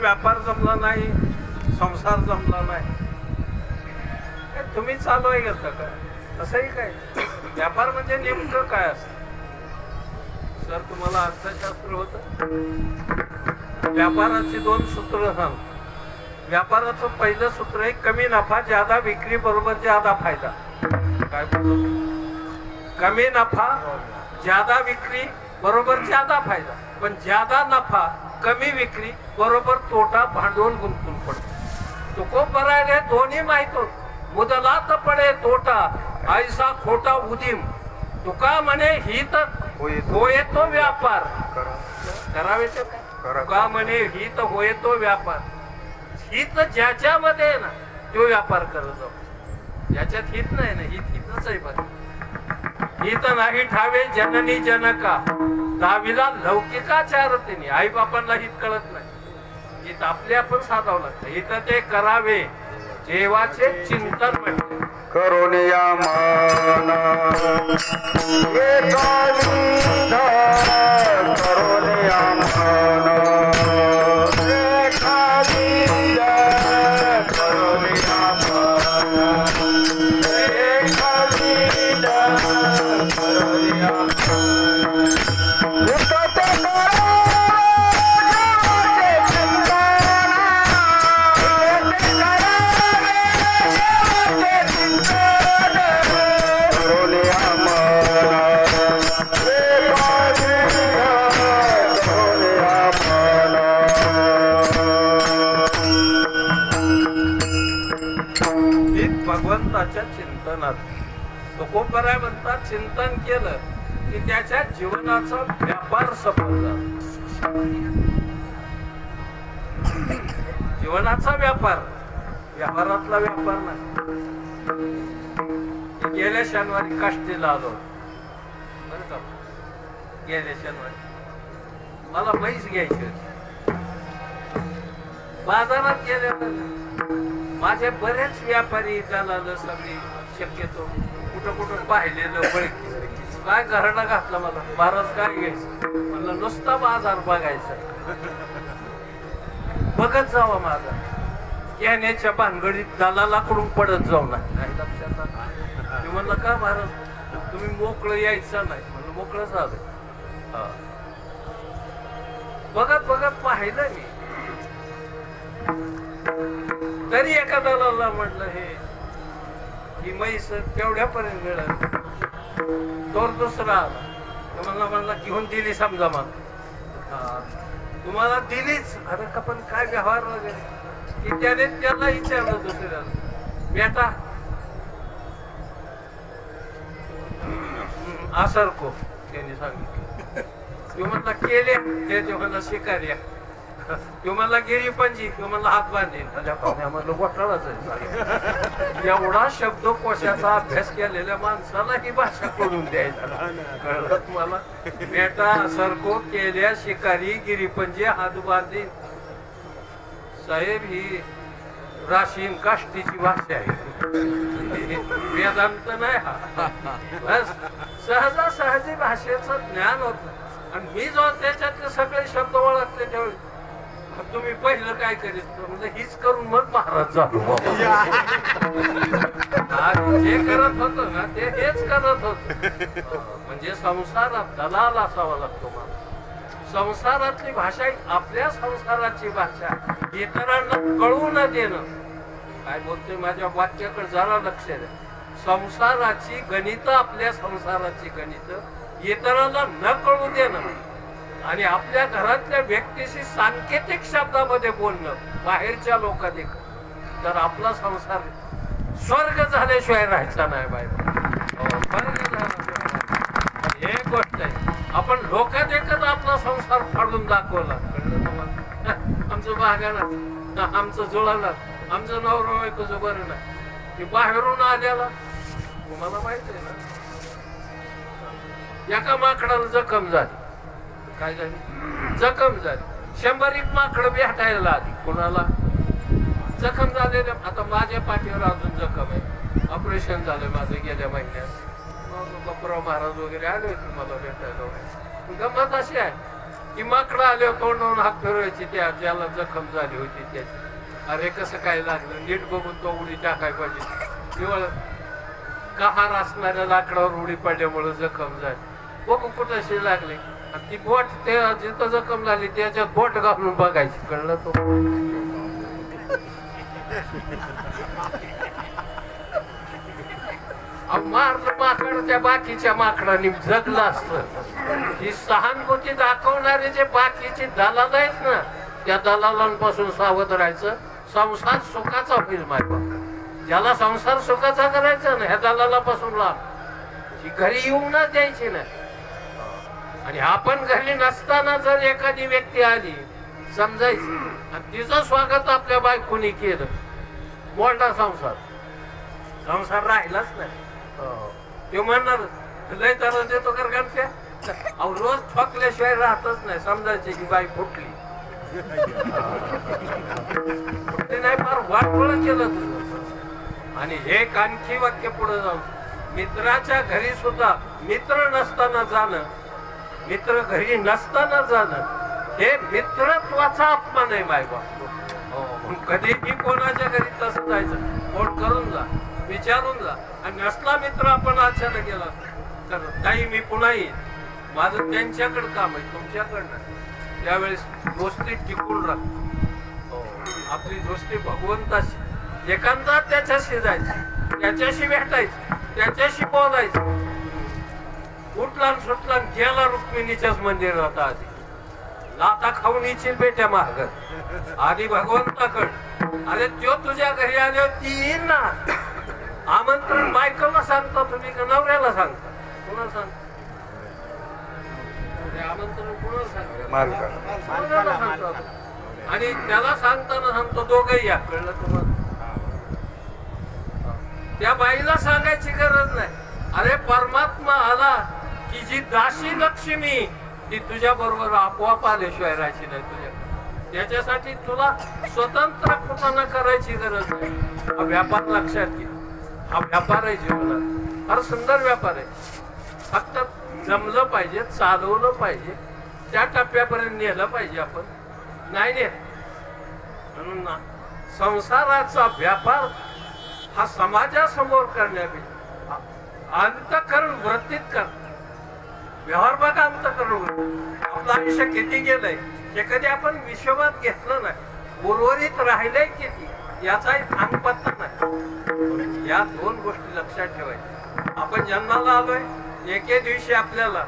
व्यापार जमला नाही, संसार जमला नाही. तुम्ही चालू आहे घेता का असंही काय. व्यापार म्हणजे नेमकं काय असतं सर, तुम्हाला अर्थशास्त्र होत. व्यापाराची दोन सूत्र सांग. व्यापाराचं पहिलं सूत्र आहे कमी नफा ज्यादा विक्री बरोबर ज्यादा फायदा. काय बोलतो, कमी नफा ज्यादा विक्री बरोबर ज्यादा फायदा. पण ज्यादा नफा कमी विक्री बरोबर तोटा, भांडवल गुंतून पडतो. तो खूप बरा आहे, दोन्ही माहित होत. मुदलात पडे तोटा ऐसा खोटा उदीम. तुका म्हणे हित होय तो व्यापार करावे. तुका म्हणे हित होय तो व्यापार. हित ज्याच्यामध्ये ना तो व्यापार करत जाऊ. ज्याच्यात हित नाही ना, हित हितच आहे. बरं हित नाही ठावे जननी जनका दाविला लौकिकाच्या रतीने. आई बापांना हित कळत नाही. हित आपले आपण साधावं लागतं. हित ते करावे देवाचे चिंतन म्हणते. करुणिया मान करुणिया मान भगवंताच्या चिंतनात. तुकोबराय म्हणतात चिंतन केलं की त्याच्या जीवनाचा व्यापार सफल झाला. जीवनाचा व्यापार, व्यवहारातला व्यापार नाही. गेल्या शनिवारी काष्टीला आलो बरं का. गेल्या शनिवारी मला म्हैस घ्यायची होती. बाजारात गेल्यावर माझे बरेच व्यापारी दलाल सगळी शक्यतो कुठं कुठं पाहिलेलं ओळखी काय घराला घातला मला. महाराज काय घ्यायचं म्हणलं नुसता बाजार बघायचा. बघत जावा माझा येण्याच्या भानगडीत दलालाकडून पडत जाऊ ना. काय लक्षात आलं? मी म्हणलं का महाराज तुम्ही मोकळं यायचं नाही. म्हणलं मोकळं झालं. बघत बघत पाहिलं मी. तरी एका दलाला म्हटलं ही म्हैस तेवढ्यापर्यंत मिळाली. तोर दुसरा आला म्हणला घेऊन दिली समजा मग. तुम्हाला दिलीच. अरे का पण काय व्यवहार वगैरे की त्याने त्याला विचारलं दुसऱ्याला बेटा असरको त्यांनी सांगितलं. तो म्हणला केले ते म्हणला शिकार्या. तो म्हणला गिरी पंजी. तो म्हणला हात बांधील. म्हणलं घोटाळाच आहे. एवढा शब्दकोशाचा अभ्यास केलेल्या माणसाला ही भाषा करून द्यायचा कळत मला. बेटा सरको केल्या शिकारी गिरीपंजी हात बांधील. साहेब ही राशीन काष्टीची भाषा आहे. वेदांत नाही हा. बस सहजासहजी भाषेचं ज्ञान होत. आणि मी जो त्याच्यातले सगळे शब्द ओळखले त्यावेळी तुम्ही पहिलं काय करीत म्हणजे हीच करून मग महाराज झालो. जे करत होतो ना ते हेच करत होत. म्हणजे संसारात दलाल असावा लागतो मला. संसारातली भाषा आपल्या संसाराची भाषा इतरांना कळू न देणं. काय बोलतोय माझ्या वाक्याकडे जरा लक्ष द्या. संसाराची गणित आपल्या संसाराची गणित इतरांना न कळू देणं आणि आपल्या घरातल्या व्यक्तीशी सांकेतिक शब्दामध्ये बोलणं बाहेरच्या लोकांनी तर आपला संसार स्वर्ग झाल्याशिवाय राहायचा नाही बाय. एक गोष्ट आहे आपण लोक देखत आपला संसार फाडून दाखवला. आमचं बागाना आमचं जुळाला आमचं नवरा बायकोचं बरं नाही. की बाहेरून आल्याला तुम्हाला माहिती आहे ना एका माकडाला जखम झाली. काय झाली? जखम झाली. 100 माकडं भेटायला आली. कोणाला जखम झालेल्या. आता माझ्या पाठीवर अजून जखम आहे. ऑपरेशन झालं माझं गेल्या महिन्यात. बापूराव महाराज वगैरे आले होते मला भेटायला. गंमत अशी आहे की माकडं आले तोंडावून हात फिरवायची ज्याला जखम झाली होती त्याची. अरे कसं काय लागलं नीट बघून तो उडी टाकाय पाहिजे. केवळ कहार असणाऱ्या लाकडावर उडी पडल्यामुळे जखम झाली. बघू कुठशी लागली. ती बोट ते जिथं जखम झाली त्याच्यात बोट घालून बघायची. कळलं तो मारलं माकड त्या बाकीच्या माकडांनी जगलं असतं. ही सहानुभूती दाखवणारे जे बाकीचे दलाल आहेत ना त्या दलालांपासून सावध राहायचं. संसार सुखाचा होईल मायबा. ज्याला संसार सुखाचा करायचा ना ह्या दलालापासून लांब. ही घरी येऊनच द्यायची नाही. आणि आपण घरी नसताना जर एखादी व्यक्ती आली समजायची आणि तिचं स्वागत आपल्या बायकोनी केलं मोठा संसार राहिलाच नाही. ते म्हणणार लय त्याला देतो कर गणप्या. रोज ठोकल्याशिवाय राहतच नाही. समजायचे की बाई फुटली नाही फार वाटवळ केलं तुझं. आणि हे आणखी वाक्य पुढे जाऊन मित्राच्या घरी सुद्धा मित्र नसताना जाणं मित्र घरी नसताना जाणं हे मित्रत्वाचा अपमान आहे मायबाप. कधीही कोणाच्या घरी तसं जायचं. फोन करून जा विचारून जा. आणि नसला मित्र आपण अचानक गेला तर ताई मी पुन्हा येईन. माझं त्यांच्याकडे काम आहे तुमच्याकडनं. त्यावेळेस दोस्ती टिकून राहतो. आपली दोस्ती भगवंताशी. एखादा त्याच्याशी जायची त्याच्याशी भेटायची त्याच्याशी बोलायचं. उठला सुटला गेला रुक्मिणीच्याच मंदिरात. आधी लाता खाऊन येशील बेट्या महाग आधी भगवंताकड. अरे तो तुझ्या घरी आले ती येईल ना. आमंत्रण बायकोला सांगता तुम्ही का नवऱ्याला सांगता? कोणाला सांगता? हे आमंत्रण कोणाला सांगतो? मालकाला. कोणाला सांगतो आपण? आणि त्याला सांगताना सांगतो दोघंही या, कळलं तुम्हाला? त्या बाईला सांगायची गरज नाही. अरे परमात्मा आला की जी दासी लक्ष्मी ती तुझ्या बरोबर आपोआप आल्याशिवाय राहायची नाही तुझ्या. त्याच्यासाठी तुला स्वतंत्र कुठं करायची गरज नाही. हा व्यापार लक्षात घे. हा व्यापार आहे जीवनात, फार सुंदर व्यापार आहे. फक्त जमलं पाहिजे, चालवलं पाहिजे, त्या टप्प्यापर्यंत नेलं पाहिजे. आपण नाही नेत. म्हणून ना संसाराचा व्यापार हा समाजासमोर करण्यापेक्षा अंतःकरण वृत्तीत कर. व्यवहार बघा अंतःकरण वृत्ती. आपलं आयुष्य किती गेलंय हे कधी आपण विश्वात घेतलं नाही. उर्वरित राहिलंय किती याचाही थांगपत्ता नाही. या दोन गोष्टी लक्षात ठेवायच्या. आपण जन्माला आलोय, एके दिवशी आपल्याला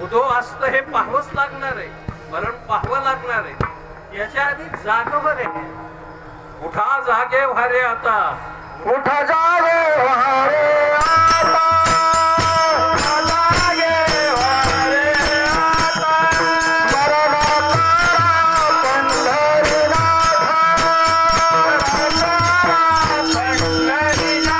उदो असतं हे पाहावंच लागणार आहे. मरण पाहावं लागणार आहे. याच्या आधी जागवर आहे. उठा जागे व्हारे आता, उठा जागे व्हारे आता, उठा जागे व्हारे आता, मरणाचा पंढरीनाथ, पंढरीनाथ,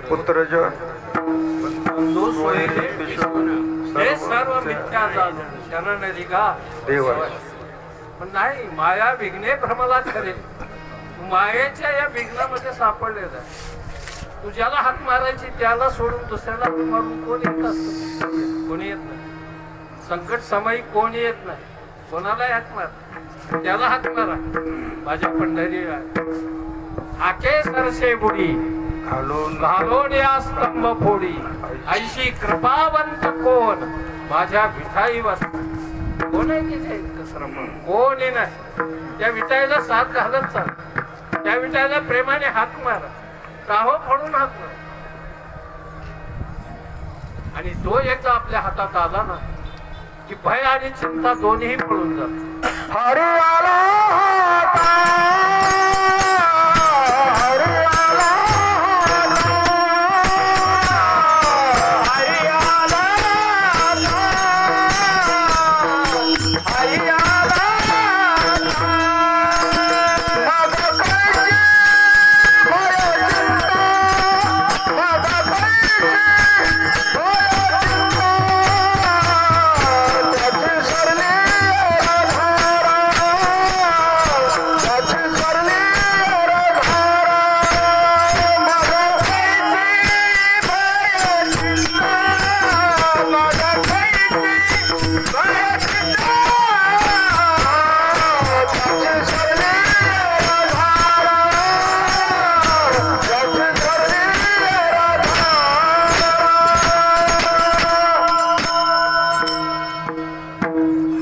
पुत्रजन बंधू सोयरे हे सर्व मिथ्या झालं. शरण निघा देवा. पण नाही, माया विघ्ने भ्रमला खरे. मायेच्या या विघ्नामध्ये सापडलेला आहे. तू ज्याला हात मारायची त्याला सोडून दुसऱ्याला हात मारून कोण येत असत? कोणी येत नाही. संकट समयी कोण येत नाही. कोणाला हात मार, त्याला हात मारा. माझ्या पंढरी आके सरसे बुडी घालून या स्तंभ फोडी. ऐशी कृपावंत कोण माझ्या विठाईवर. कोण आहे तिथे कोणी नाही. त्या विठाईला साथ घालत चाल. त्या विठाईला प्रेमाने हात मारा. काहो फोडून हात मारा. आणि तो एकदा आपल्या हातात आला ना की भय आणि चिंता दोन्ही पळून जात. हरी आला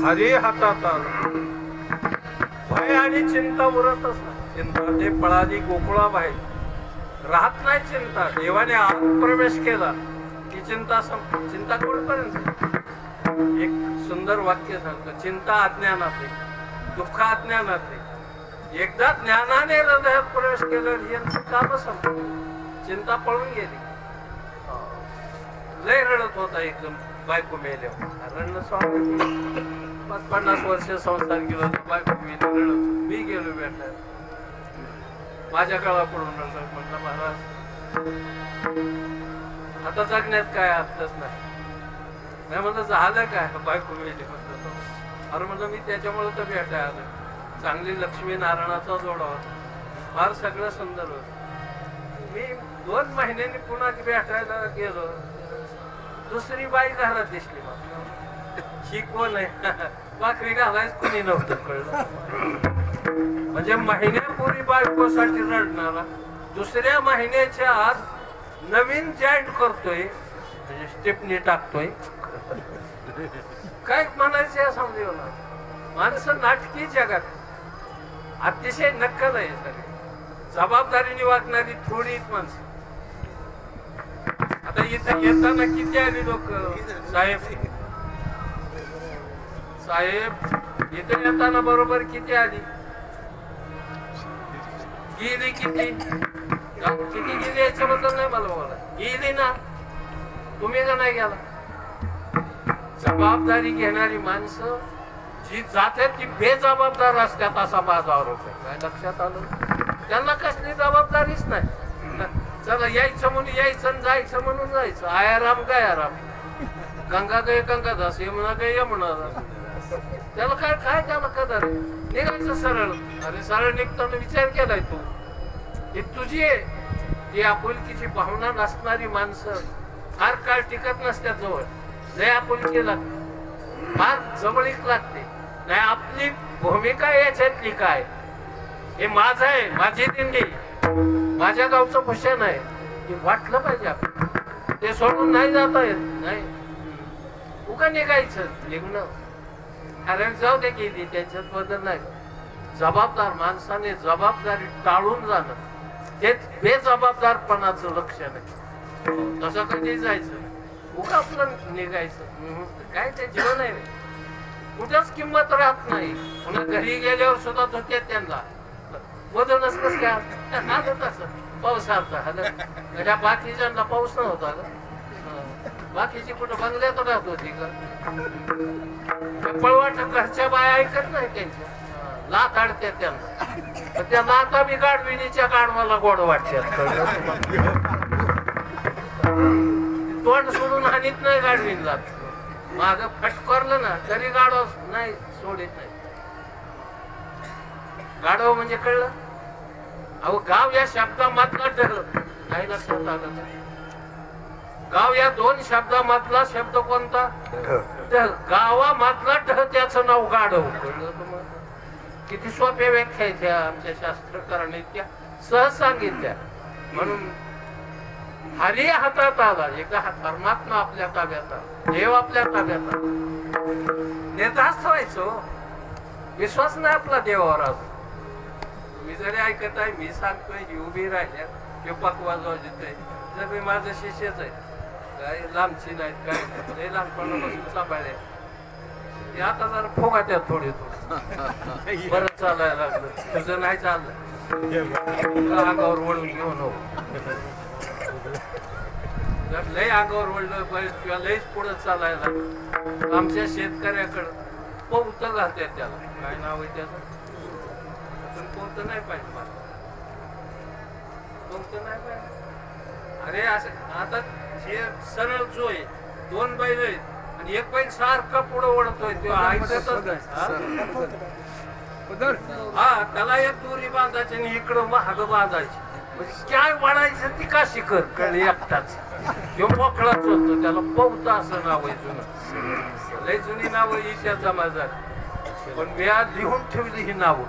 हरी हातात आला. भय आणि चिंता उरतच नाही. चिंता ते पळाली गोकुळा बाहेर राहत नाही. चिंता देवाने आत प्रवेश केला की चिंता चिंता कोणपर्यंत. एक सुंदर वाक्य सांगतो, चिंता अज्ञानात आहे, दुःख अज्ञानात आहे. एकदा ज्ञानाने हृदयात प्रवेश केल्यावर यांचं काम संपलं. चिंता पळून गेली. लय रडत होता एकदम बायको मेल्यावर. रडणं स्वामी 50 वर्ष संसार केला. बायको मेली रडत. मी गेलो भेटायला. माझ्या काळा पडून रडत. म्हटलं महाराज आता जगण्यात काय अर्थच नाही. नाही म्हणलं झालं काय बायको मिळली म्हणलं तो. अरे म्हणलं मी त्याच्यामुळे तर भेटायला आलो. चांगली लक्ष्मी नारायणाचा जोडा होता, फार सगळं सुंदर होत. मी 2 महिन्यांनी पुन्हा भेटायला गेलो, दुसरी बाई घरात दिसली मला. ही कोण आहे भाकरी घालायच कोणी नव्हतं कळलं. म्हणजे महिन्यापूर्वी बायकोसाठी रडणारा दुसऱ्या महिन्याच्या आत नवीन जॉईंट करतोय, म्हणजे स्टेपनी टाकतोय. काय म्हणायचं समजेल. माणसं नाटकी जगात अतिशय नक्कल आहे सगळे, जबाबदारीने वागणारी थोडी माणसं. आता इथं येताना किती आली लोक, साहेब साहेब इथं येताना बरोबर किती आली, गेली किती किती गेली याच्याबद्दल नाही मला बोला. गेली ना, तुम्ही का नाही गेला. जबाबदारी घेणारी माणसं जी जाते ती बेजबाबदार असतात असा माझा आरोप आहे. काय लक्षात आलं. त्यांना कसली जबाबदारीच नाही. चला यायचं म्हणून यायचं आणि जायचं म्हणून जायचं. आयाराम गयाराम, गंगा गय गंगादास, यमुना गय यमुनादास. त्याला काय काय त्याला कदर आहे. निघायचं सरळ. अरे सरळ निघताना विचार केलाय तू, ही तुझी आहे. ती आपुलकीची भावना नसणारी माणसं फार काळ टिकत नसत्या जवळ. लय आपुलकी लागते, फार जवळीक लागते. नाही आपली भूमिका याच्यातली काय, हे माझं आहे, माझी दिंडी, माझ्या गावचं भूषण आहे, हे वाटलं पाहिजे आपण. ते सोडून नाही जाता येत. नाही उगा निघायचं, निघणं कारण जाऊ दे गेली त्याच्यात बदल नाही. जबाबदार माणसाने जबाबदारी टाळून जाणं हेच बेजबाबदारपणाचं लक्षण आहे. तसं कधी जायचं उगा आपलं निघायचं. काय ते जीवन आहे, कुठेच किंमत राहत नाही. पुन्हा घरी गेल्यावर सुद्धा धोक्यात त्यांना बदलच कस काय आलं तसं. पाऊस आलता त्या बाकीच्यांना पाऊस नव्हता का. बाकीची कुठं बंगल्यात राहत होती का. पळवाट घरच्या बाया ऐकत नाही त्यांच्या, लात आडत्यात त्यांना. त्या लाता बी गाडविणीच्या गाडवाला गोड वाटतात. तोंड सोडून हानीत नाही गाडवीन जात. माझं फटकारलं ना तरी गाडव नाही सोडित नाही. गाडव म्हणजे कळलं. अहो गाव या शब्दामधला ढ नाही लक्षात आलं. गाव या 2 शब्दामधला शब्द कोणता, गावामधला ढ त्याचं नाव गाढव. कळलं तुम्हाला. किती सोप्या व्याख्या आहेत त्या आमच्या शास्त्रकारांनी, त्या सहज सांगितल्या. म्हणून हरी हातात आला, एकदा हा परमात्मा आपल्या ताब्यात आला, देव आपल्या ताब्यात आला. निर्धास्त व्हायचो. विश्वास नाही आपला देवावर अजून. मी जरी ऐकत आहे, मी सांगतोय, ही उभी राहिल्या, हे पकवाज वाजतोय. जर मी माझं शिष्यच आहे, काय लांबची नाहीत, काय लहानपणापासून सांभाळले. ते आता जरा फोगाट्यात थोडी थोडी बरं चालायला लागलं. तुझं नाही चाललं, अंगावर वळून घेऊन हो. जर लय अंगावर वळलं किंवा लयच पुढे चालायला आमच्या शेतकऱ्याकडं पौत घालतात. त्याला काय नाव आहे त्याचं, पौत नाही पाहिजे मला, पौत नाही पाहिजे. अरे असं आता हे सरळ जो आहे, 2 बैल आहेत आणि एक बैल सारखा पुढे ओढतोय, तो ऐकतच नाही. हा त्याला एक दोरी बांधायची आणि इकडं महाग बांधायची. काय वाढायचं ती का शिकर कळली एकटाच. तो मोकळाच होतो, त्याला पौता असं नाव आहे जुनं. लय जुनी नाव ईशाचा माझा, पण मी आज लिहून ठेवली ही नाव.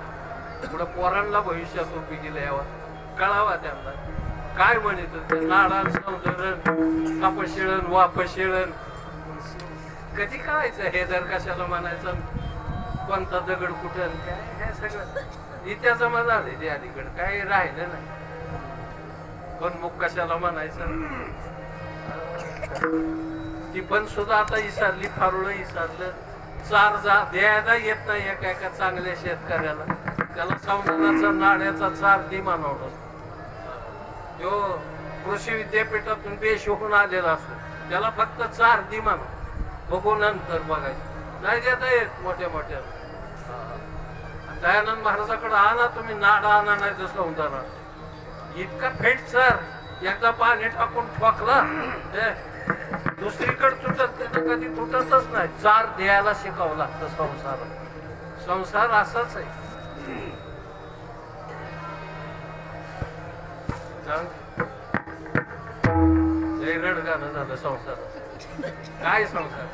पुढं पोरांना भविष्यात उपयोगी यावं, कळावा त्यांना. काय म्हणत नाडान सौंदरण, कापशिळण वापशिळण कधी कळायचं. हे जर कशाला म्हणायचं, कोणता दगड कुठं काय, हे सगळं इतिहासा मजा आली. ते अलीकडे काही राहिलं नाही. पण मग कशाला म्हणायचं. ती पण सुद्धा आता इसारली, फारुळ इसारलं. चार द्यायला येत नाही एका एका चांगल्या शेतकऱ्याला. त्याला संसाराचा नाण्याचा चार दी मानवलं. जो कृषी विद्यापीठातून बेश होऊन आलेला असतो त्याला फक्त 4 दी मानव, बघू नंतर बघायचं नाही देता येत. मोठ्या मोठ्या दयानंद महाराजाकडे आणा तुम्ही, नाडा आणा नाही तर संसारा. इतका फेट सर एकदा पाणी टाकून ठोकला दुसरीकडे तुटत नाही तर कधी तुटतच नाही. जार द्यायला शिकावं लागतं संसारात. संसार असाच आहे. लय रडगाणं झालं संसारात. काय संसार,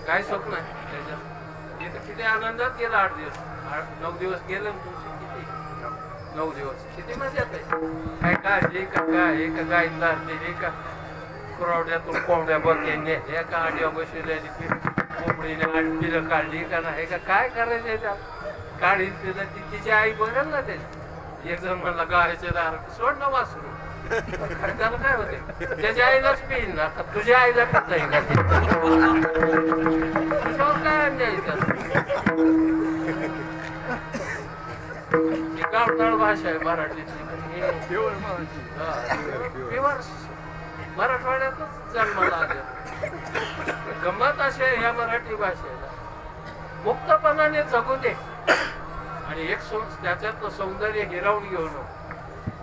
काय सुख नाही त्याच्यात. इथं किती आनंदात गेला 8 दिवस 9 दिवस गेले ना तुमचे. किती 9 दिवस किती मजात आहे. काय काळजी का काय का गायला दिली का कुरवड्यातून कोंबड्या बघे नेल्या का आड्या बसवलेली कोंबडीने आडपीला काढली का नाही का काय करायचं त्या काढी तिला तिची आई बघेल ना त्याची. एक जण म्हणला गायचे दार सोड ना वासरू. त्याला काय होते त्याच्या आईलाच पिईल ना तुझ्या आईला पित जाईल का तुझ्यावर काय अन्याय गावताळ भाषा आहे मराठीची. मराठवाड्यातच जन्माला आले. गंमत अशी आहे ह्या मराठी भाषेला. मुक्तपणाने जगू दे आणि एक त्याच्यातलं सौंदर्य हिरावून घेऊ नको.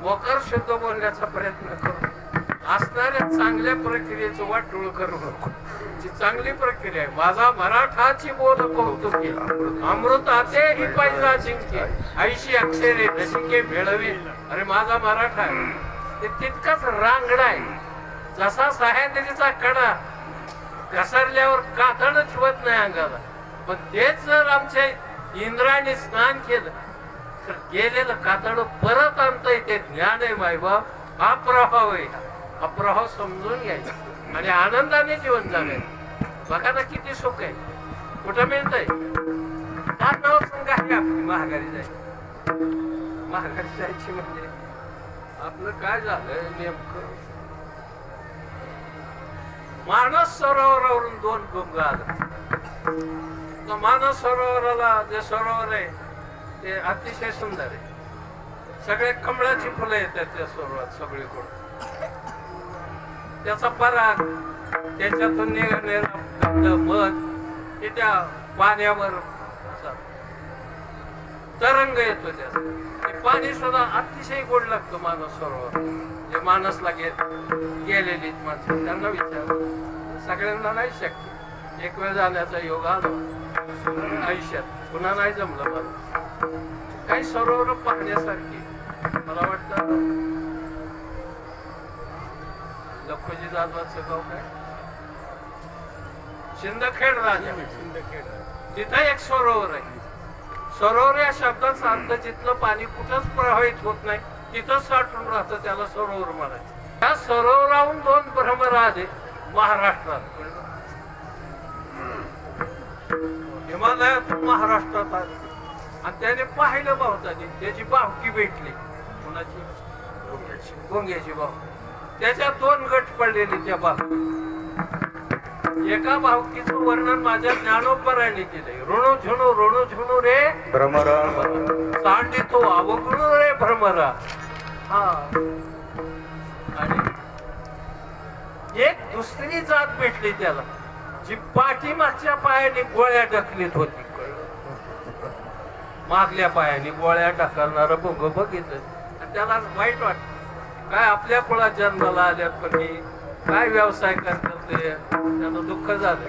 मोकार शुद्ध बोलण्याचा प्रयत्न करू. असणाऱ्या चांगल्या प्रक्रियेचं वाटोळ करू नको. जी चांगली प्रक्रिया आहे. माझा मराठाची बोल कौतुके अमृताते ही पैजा जिंके 80 अक्षरे रसिके मिळवे. अरे माझा मराठा आहे ते तितकाच रांगडा आहे जसा सह्याद्रीचा कडा घसरल्यावर कातड ठेवत नाही अंगाला. पण तेच जर आमच्या इंद्राने स्नान केलं तर गेलेलं कातड परत आणता येते. ज्ञान आहे मायबाप. हा प्रभाव आहे. हा प्रभाव समजून घ्यायचा आणि आनंदाने जीवन जगायचं. बघा ना किती सुख आहे. कुठं मिळतंय हा नाव सांगा आपली महागारी जायची. महागारी जायची म्हणजे आपलं काय झालंय नेमकं. मानस सरोवरावरून 2 गंग आलं. मानस सरोवराला जे सरोवर आहे ते अतिशय सुंदर आहे. सगळे कमळाची फुलं येतात त्या सरोवरात सगळीकडून. त्याचा पराग त्याच्यातून निघालेला मध हे त्या पाण्यावर तरंग येतो. त्याचा पाणी सुद्धा अतिशय गोड लागतं मानस सरोवर. जे मानसला गेलेली माणसं त्यांना विचार. सगळ्यांना नाही शक्य. एक वेळ जाण्याचा योग आला आयुष्यात. पुन्हा नाही जमलं मला. काही सरोवर पाहण्यासारखी. मला वाटतं लखोजी जाधवाचं गाव काय शिंदखेड राजा. तिथं एक सरोवर आहे. सरोवर या शब्दाचा अर्थ जिथलं पाणी कुठंच प्रवाहित होत नाही तिथं साठून राहतं त्याला सरोवर म्हणायचं. त्या सरोवराहून 2 भ्रमर आले महाराष्ट्रात. हिमालयातून महाराष्ट्रात आले आणि त्याने पाहिलं भावताने त्याची बाहुकी भेटली. कोणाची गोंग्याची बाहू. त्याच्या 2 गट पडलेले त्या बाहू. एका बाहुकीचं वर्णन माझ्या ज्ञानोबराने केलंय. ऋणू झुणू रे भ्रमरा सांडी तो अवगुणू रे भ्रमरा. हा आणि एक दुसरी जात भेटली त्याला जी पाठीमागच्या पायाने गोळ्या ढकलीत होती. मागल्या पायाने गोळ्या ढकलणार बघ बघितलं. त्याला वाईट वाटत काय आपल्या कुळात जन्माला आल्यात पण काय व्यवसाय करतात ते. त्याला दुःख झालं.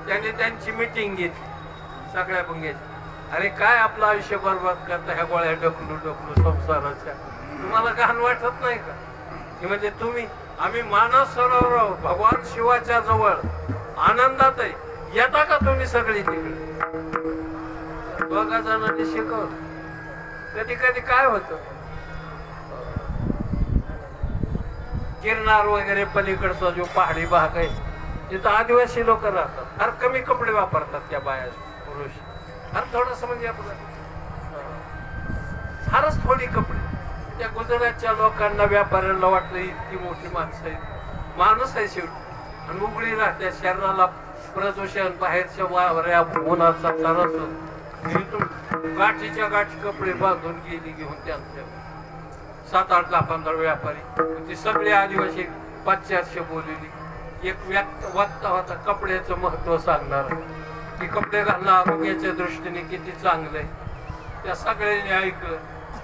त्याने त्यांची मिटिंग घेतली सगळ्या भुंग्याची. अरे काय आपलं आयुष्य बरबाद करता ह्या गोळ्या ढकलू संसाराच्या. तुम्हाला घाण वाटत नाही का की म्हणजे तुम्ही आम्ही मानस सरोवर भगवान शिवाच्या जवळ आनंदात आहे. येता का तुम्ही सगळी तिकडे. 2 जणांनी शिकवलं. कधी कधी काय होतं गिरनार वगैरे पलीकडचा जो पहाडी भाग आहे तिथं आदिवासी लोक राहतात. फार कमी कपडे वापरतात त्या बाया पुरुष. फार थोडस म्हणजे आपलं फारच थोडी कपडे. त्या गुजरातच्या लोकांना व्यापाऱ्यांना वाटलं इतकी मोठी माणसं आहेत. माणूस आहे शेवटी आणि उघडी राहत्या शरीराला प्रदूषण बाहेरच्या वाऱ्या उन्हाचा त्रास होतो. गाठीच्या गाठी कपडे बांधून गेली घेऊन त्यांच्या 7, 8, 10, 15 व्यापारी. ती सगळे आदिवासी पाश्चात्य बोललेली. एक वक्ता होता कपड्याचं महत्व सांगणार की कपडे घालणं आरोग्याच्या दृष्टीने किती चांगलंय. त्या सगळ्यांनी ऐकलं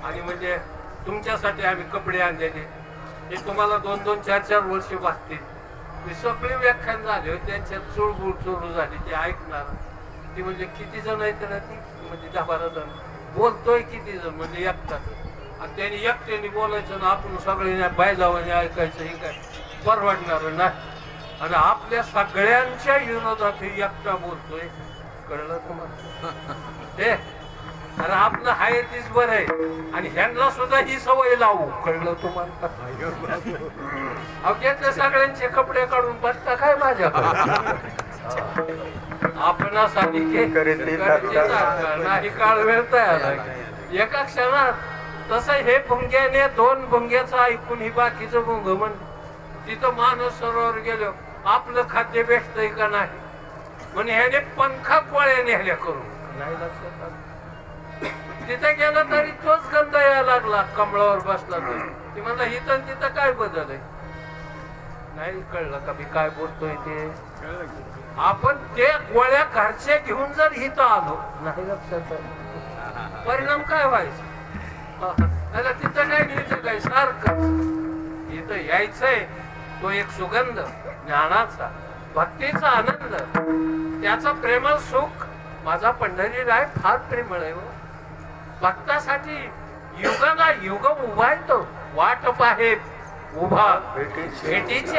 आणि म्हणजे तुमच्यासाठी आम्ही कपडे आणलेले. हे तुम्हाला 2-2, 4-4 वर्ष वाचतील. ती सगळी व्याख्यान झाले त्यांच्यात चुळबुळ सुरू झाली ती ऐकणार ती म्हणजे किती जण आहेत ना ती म्हणजे 10-12 जण बोलतोय किती जण म्हणजे एकटाच आणि त्यांनी एकट्याने बोलायचं ना आपण सगळ्यांनी बाय जावाने ऐकायचं हे काय परवडणार नाही आणि आपल्या सगळ्यांच्या विरोधात हे एकटा बोलतोय कळलं तुम्हाला ते अरे आपलं हाय तीच बरं आहे आणि ह्यांना सुद्धा ही सवय लावू कळलं तुम्हाला अवघ्यातल्या सगळ्यांचे कपडे काढून बसता काय माझ्या आपण नाही काळ वेळ तयार एका क्षणात तसं हे भुंग्याने 2 भुंग्याचं ऐकून ही बाकीचं भुंग म्हण तिथं माणूस सरोवर गेलो आपलं खाद्य भेटतंय का नाही म्हणजे ह्याने पंखा कोळ्या नेहल्या करून नाही लक्षात आलं तिथे गेलं तरी तोच गंध यायला लागला कमळावर बसला तर ती म्हणला इथं तिथं काय बदल आहे नाही कळलं का मी काय बोलतोय ते आपण ते गोळ्या घरचे घेऊन जर इथं आलो नाही लक्षात आलं परिणाम काय व्हायचा तिथं काय न्यायचं काय सारखं इथं यायचंय तो एक सुगंध ज्ञानाचा भक्तीचा आनंद त्याचा प्रेमळ सुख माझा पंढरी राय फार प्रेमळ आहे भक्तासाठी युगाला युग उभा आहे तो वाट पाहे उभा भेटीची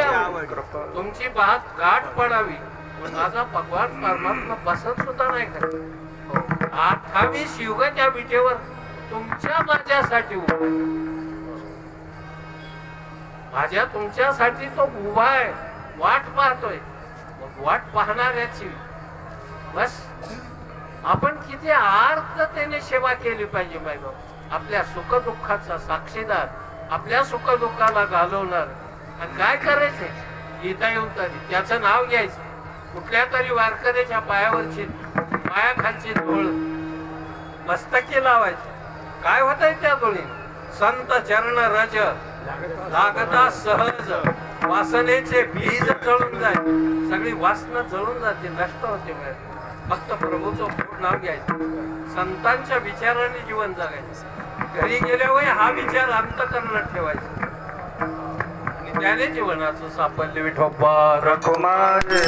तुमची बात गाठ पडावी पण माझा भगवान परमात्मा बसत सुद्धा नाही का 28 युग त्या विटेवर तुमच्या माझ्यासाठी उभा आहे माझ्या तुमच्यासाठी तो उभा आहे वाट पाहतोय मग वाट पाहणाऱ्याची बस आपण किती आर्ततेने सेवा केली पाहिजे बाबा आपल्या सुखदुःखाचा साक्षीदार आपल्या सुखदुःखाला घालवणार आणि काय करायचंय गीता येऊन तरी त्याचं नाव घ्यायचं कुठल्या तरी वारकऱ्याच्या पायावरची पायाखालची धूळ मस्तकी लावायची काय होतंय त्या धुळीने संत चरण रज लागता सहज वासनेचे बीज जळून जाईल सगळी वासना जळून जाते नष्ट होते फक्त प्रभूचं नाव घ्यायचं संतांच्या विचाराने जीवन जगायचं घरी गेल्यावर हा विचार अंतःकरणात ठेवायचा आणि त्याने जीवनाचं साफल्य विठोबा रघुमारे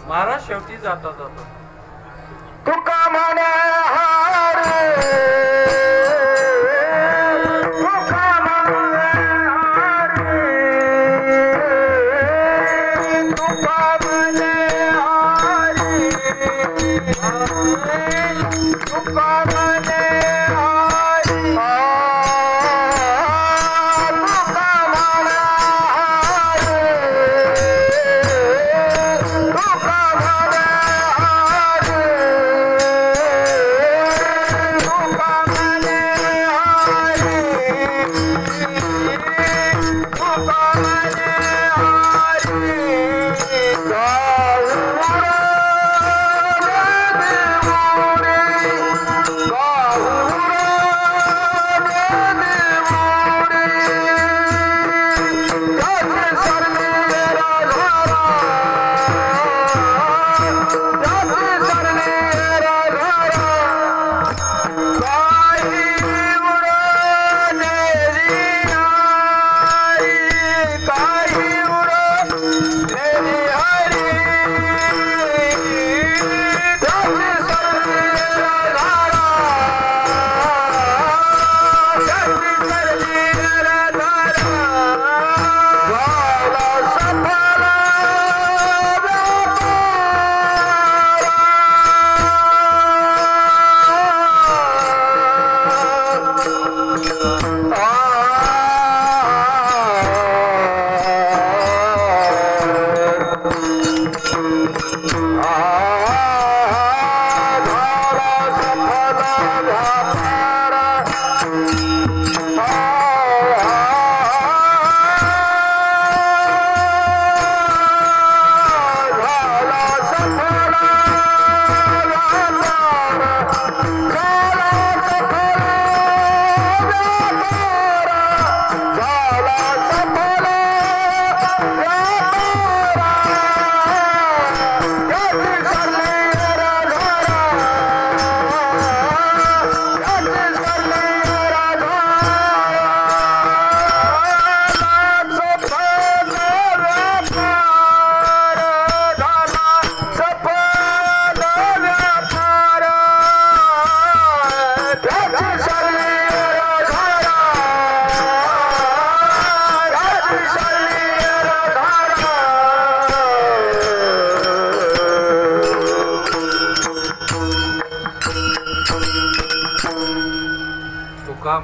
महाराज शेवटी जाता जाता तुका म्हणे हारे तुका म्हणे हारे तुका म्हणे हारे तुका म्हणे Come on.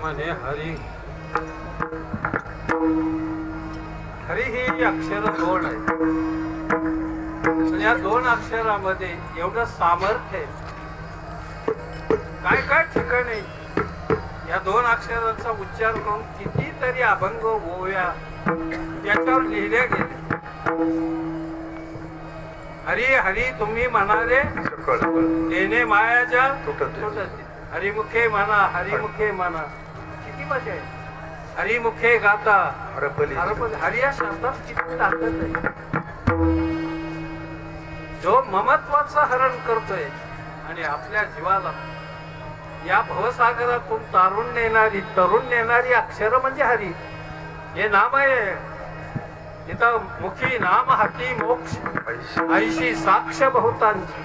म्हणे हरी. हरी ही अक्षर दोन आहेत. पण या दोन अक्षरामध्ये एवढं सामर्थ्य आहे. काय काय ठिकाणी या दोन अक्षरांचा उच्चार करून कितीतरी अभंग ओव्या याच्यावर लिहिल्या गेले. हरी हरी तुम्ही म्हणाले देणे मायाच्या हरिमुखे म्हणा हरिमुखे म्हणा. किती मजा आहे. हरिमुखे गाता हरी या शब्दात किती ताकद आहे. जो ममत्वाचं हरण करतोय आणि आपल्या जीवाला या भवसागरातून तारून नेणारी अक्षर म्हणजे हरी. हे नाम आहे. इथं मुखी नाम हाती मोक्ष ऐशी साक्ष बहुतांची.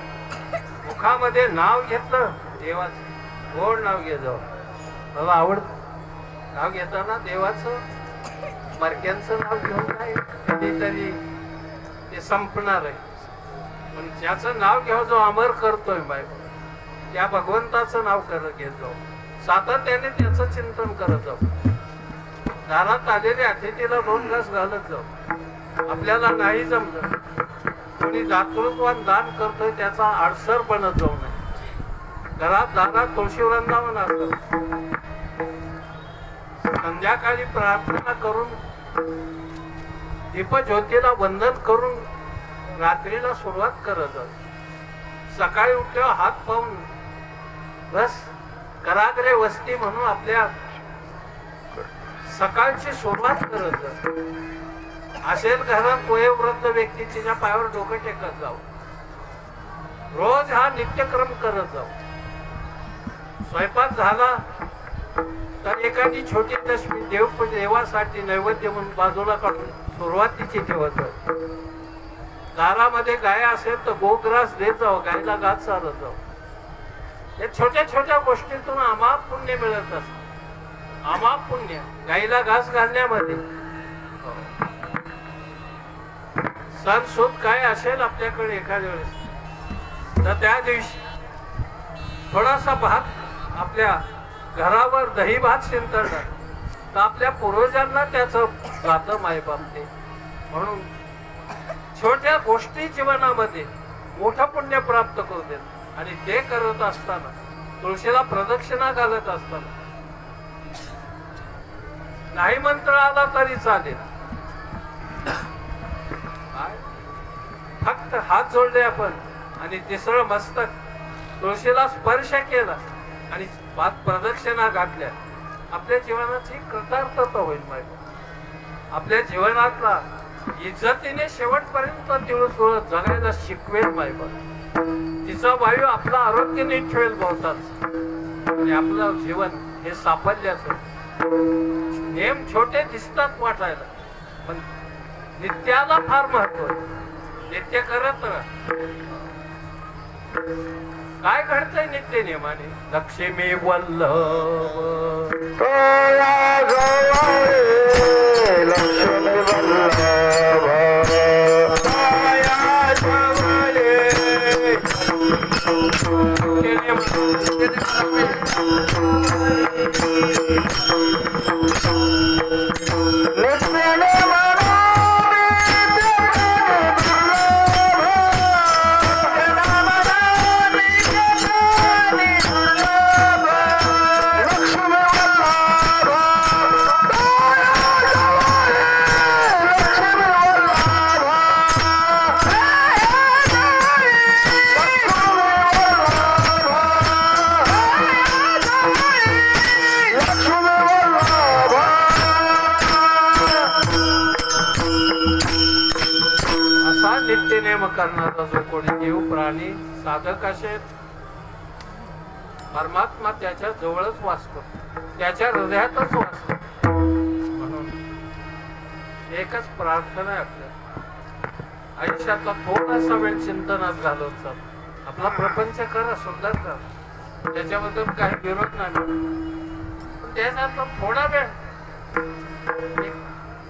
मुखामध्ये नाव घेतलं देवाचं. गोड नाव घे जाऊ. मला आवडत नाव घेताना देवाचं मरक्यांचं नाव घेऊन नाही कधीतरी ते संपणार आहे. पण ज्याचं नाव घेऊ जो अमर करतोय बायको त्या भगवंताचं नाव करत घेत जाऊ. सातत्याने त्याचं चिंतन करत जाऊ. दारात आलेल्या अतिथीला 2 घास घालत जाऊ. आपल्याला नाही जमलं कोणी दातृत्वान दान करतोय त्याचा आडसर बनत जाऊ नये. घरात दारात तुळशी वृंदावन असत. संध्याकाळी प्रार्थना करून दीपज्योतीला वंदन करून रात्रीला सुरुवात करत जाऊ. सकाळी उठल्यावर हात पाहून बस कराग्रे वस्ती म्हणून आपल्या सकाळची सुरुवात करत जाऊ. असेल घरात वयोवृद्ध व्यक्ती तिच्या पायावर डोकं टेकत जाऊ. रोज हा नित्यक्रम करत जाऊ. स्वयंपाक झाला तर एखादी छोटी दशमी देवासाठी नैवेद्य म्हणून बाजूला काढून सुरुवातीची ठेवत जाऊ. दारामध्ये गाय असेल तर गोग्रास देत जाऊ. गायला घास चालत जाऊ. या छोट्या छोट्या गोष्टीतून अमाप पुण्य मिळत असत. अमाप पुण्य गायला घास घालण्यामध्ये. सण सूद काय असेल आपल्याकडे एखाद्या वेळेस तर त्या दिवशी थोडासा भात आपल्या घरावर दही भात शिंतळतात तर आपल्या पूर्वजांना त्याचं जातं मायबापते. म्हणून छोट्या गोष्टी जीवनामध्ये मोठं पुण्य प्राप्त करू देत. आणि ते करत असताना तुळशीला प्रदक्षिणा घालत असताना नाही मंत्र आला तरी चालेल. फक्त हात जोडले आपण आणि तिसरं मस्तक तुळशीला स्पर्श केला आणि प्रदक्षिणा घातल्या. आपल्या जीवनाची कृतार्थता होईल माहिती. आपल्या जीवनातला इज्जतीने शेवटपर्यंत तिळूळ जगायला शिकवेल माहिती. तिचा वायू आपलं आरोग्य नीट ठेवेल बहुतांच. आणि आपलं जीवन हे साफल्याचं. नेम छोटे दिसतात वाटायला पण नित्याला फार महत्व आहे. नित्य करत काय घडतंय नित्य नेमाने. लक्ष्मी वल्लभ लक्ष्मी वल्लभ करणारा जो कोणी देव प्राणी साधक असेल परमात्मा त्याच्या जवळच वासतो. त्याच्या हृदयातच वासतो. म्हणून एकच प्रार्थना आहे आपल्या आयुष्यातला थोडासा वेळ चिंतनात घालवत चाल. आपला प्रपंच करा सुंदर करा त्याच्याबद्दल काही विरोध नाही. पण त्याच्यातला थोडा वेळ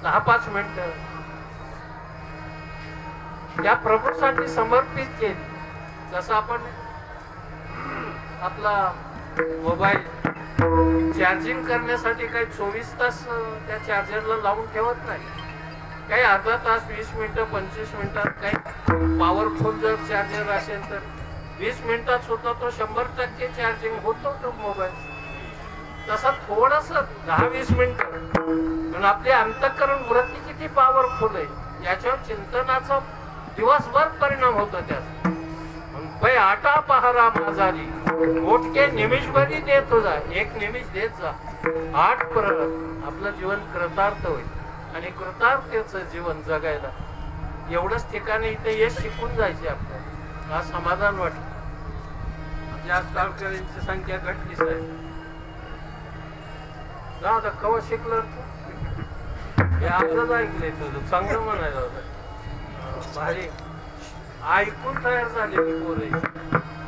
10-5 मिनिटं त्या प्रभूसाठी समर्पित केली. जसं आपण आपला मोबाईल चार्जिंग करण्यासाठी काही 24 तास त्या चार्जरला लावून ठेवत नाही. काही अर्धा तास, 20 मिनिटं, 25 मिनिटात, काही पॉवरफुल जर चार्जर असेल तर 20 मिनिटात सुद्धा तो 100% चार्जिंग होतो तो मोबाईल. तसा थोडस 10-20 मिनिटं, पण आपली अंतःकरण वृत्ती किती पॉवरफुल आहे याच्यावर चिंतनाचा दिवसभर परिणाम होतो त्याचा. पै आटा पहारा माझारी मोठके निमिषभरी देत तुझा, एक निमिष देत जा, 8 परत आपलं जीवन कृतार्थ होईल. आणि कृतार्थतेचं जीवन जगायला एवढंच ठिकाणी इथे हे शिकून जायचे आपल्याला. हा समाधान वाटलं. आपल्या गावकऱ्यांची संख्या घटलीच आहे. आता कवा शिकलं तू? हे आजच ऐकलंय तुझं, चांगलं म्हणायला होतं. भारी ऐकून तयार झालेली पोरं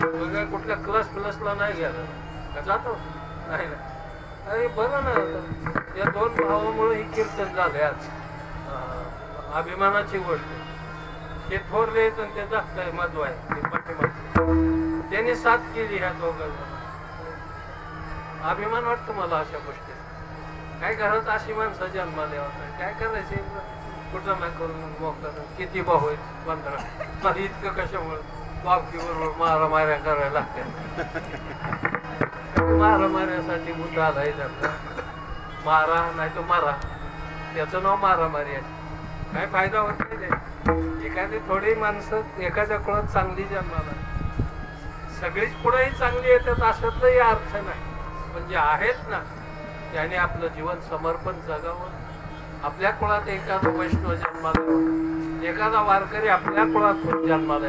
बघा. कुठल्या क्लासला नाही गेला का? जातो नाही ना. अरे बरं ना, या 2 भावामुळे ही कीर्तन झाले आज. अभिमानाची गोष्ट. ते थोरले ते जागताय मधू आहे ते पाठीमागचे, त्यांनी साथ केली ह्या दोघांना. अभिमान वाटतो मला अशा गोष्टी. काय घरात अशी माणसं जन्माला यावं, काय करायचे कुठं नाही करून मोकर. किती भाऊ आहेत 15, मला इतकं कशामुळे बापकी बरोबर मारामाऱ्या करायला लागतात. मारामाऱ्यासाठी मुद्दा आलाय जाता. मारा नाही तो मारा, त्याचं नाव मारामारी आहे. काय फायदा होत नाही ते. एखादी थोडी माणसं एखाद्या कुळात चांगली जन्माला, सगळीच पुढेही चांगली येतात अशातलाही अर्थ नाही. पण जे आहेत ना त्याने आपलं जीवन समर्पण जगावं. आपल्या कुळात एखादा वैष्णव जन्माला, एखादा वारकरी आपल्या कुळात जन्माला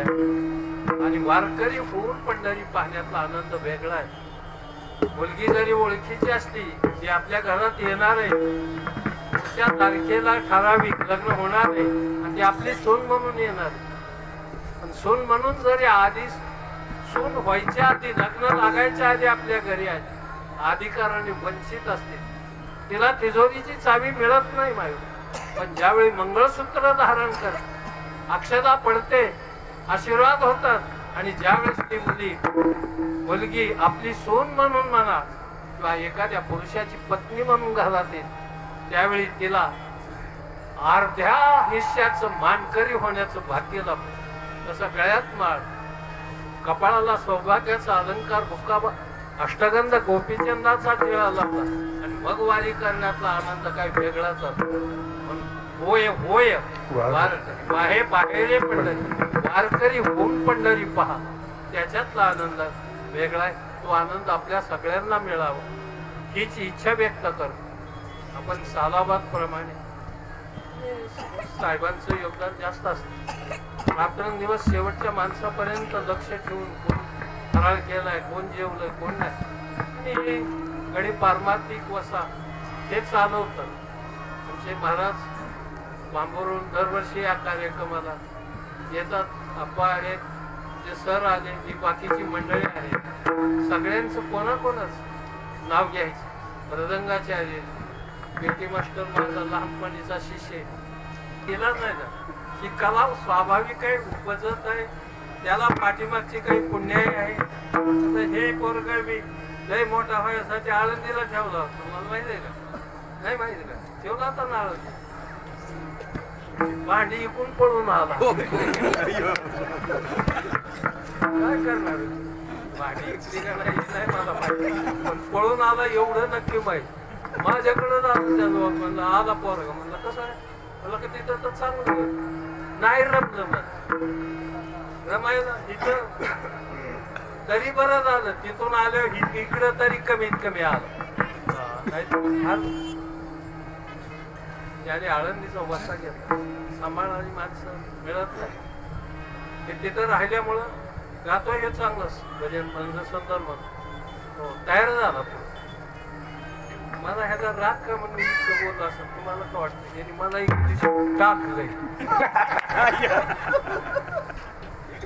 आणि वारकरी होऊन पंढरी पाहण्यातला आनंद वेगळा आहे. मुलगी जरी ओळखीची असली, ती आपल्या घरात येणार आहे, त्या तारखेला ठराविक लग्न होणार आहे आणि ती आपली सून म्हणून येणार आहे. पण सून म्हणून जरी आधी, सून व्हायच्या आधी, लग्न लागायच्या आधी आपल्या घरी आहे, अधिकाराने वंचित असते, तिला तिजोरीची चावी मिळत नाही माय. पण ज्यावेळी मंगळसूत्र धारण कर, अक्षता पडते, आशीर्वाद होतात, आणि ज्यावेळेस ती मुलगी आपली सून म्हणून म्हणा किंवा एखाद्या पुरुषाची पत्नी म्हणून घरात येईल, त्यावेळी तिला अर्ध्या हिश्श्याचं मानकरी होण्याचं भाग्य लाभतं. तसं गळ्यात माळ, कपाळाला सौभाग्याचा अलंकार, बुक्का अष्टगंध गोपीचंदाचा टिळा लाभला, आणि मग वारी करण्यातला आनंद काय वेगळाच असतो. होय होय वाहे बाहेर पंढरी, वारकरी होऊन पंढरी पहा, त्याच्यातला आनंद वेगळा आहे. तो आनंद आपल्या सगळ्यांना मिळावा हीच इच्छा व्यक्त कर. आपण सालाबाद प्रमाणे साहेबांचं योगदान जास्त असतं. रात्रंदिवस शेवटच्या माणसापर्यंत लक्ष ठेवून कोण फराळ केलाय, कोण जेवलंय, कोण नाही, गडी पारमार्थिक वसा हे चालवतात. आमचे महाराज बांबोरून दरवर्षी या कार्यक्रमाला येतात. अप्पा आहेत, जे सर आले, ही बाकीची मंडळी आहे, सगळ्यांचं कोणाकोणाच नाव घ्यायचं. मृदंगाचे आले, पेटी मास्टर माझा लहानपणीचा शिष्य केला नाही ना. ही कला स्वाभाविक आहे, उपजत आहे, त्याला पाठीमागची काही पुण्याई आहे. तर हे पोरग मी लय मोठा व्हायसाठी आळंदीला ठेवला होता, तुम्हाला माहिती आहे का? नाही माहिती का? ठेवला होता ना आळंदी. भांडी इकून पळून आला. काय करणार? भांडी इकली का नाही मला माहिती, पण पळून आला एवढं नक्की माहिती. माझ्याकडे म्हणलं आला पोरगा, म्हणलं कसं आहे, मला का तिथं तर चांगलं नाही रमलं. मला रमायला इथं तरी बरं झालं, तिथून आल्यावर इकडं तरी कमीत कमी आलं. त्याने आळंदीचा वसा घेतला, सांभाळणारी माणसं मिळत नाही. ते तिथं राहिल्यामुळं गातो हे चांगलंच भजन म्हणजे सुंदर म्हणून तयार झाला. मला ह्याचा राग का म्हणून इतकं बोलला असं तुम्हाला काय वाटतं? त्यांनी मला इंग्लिश टाकलंय.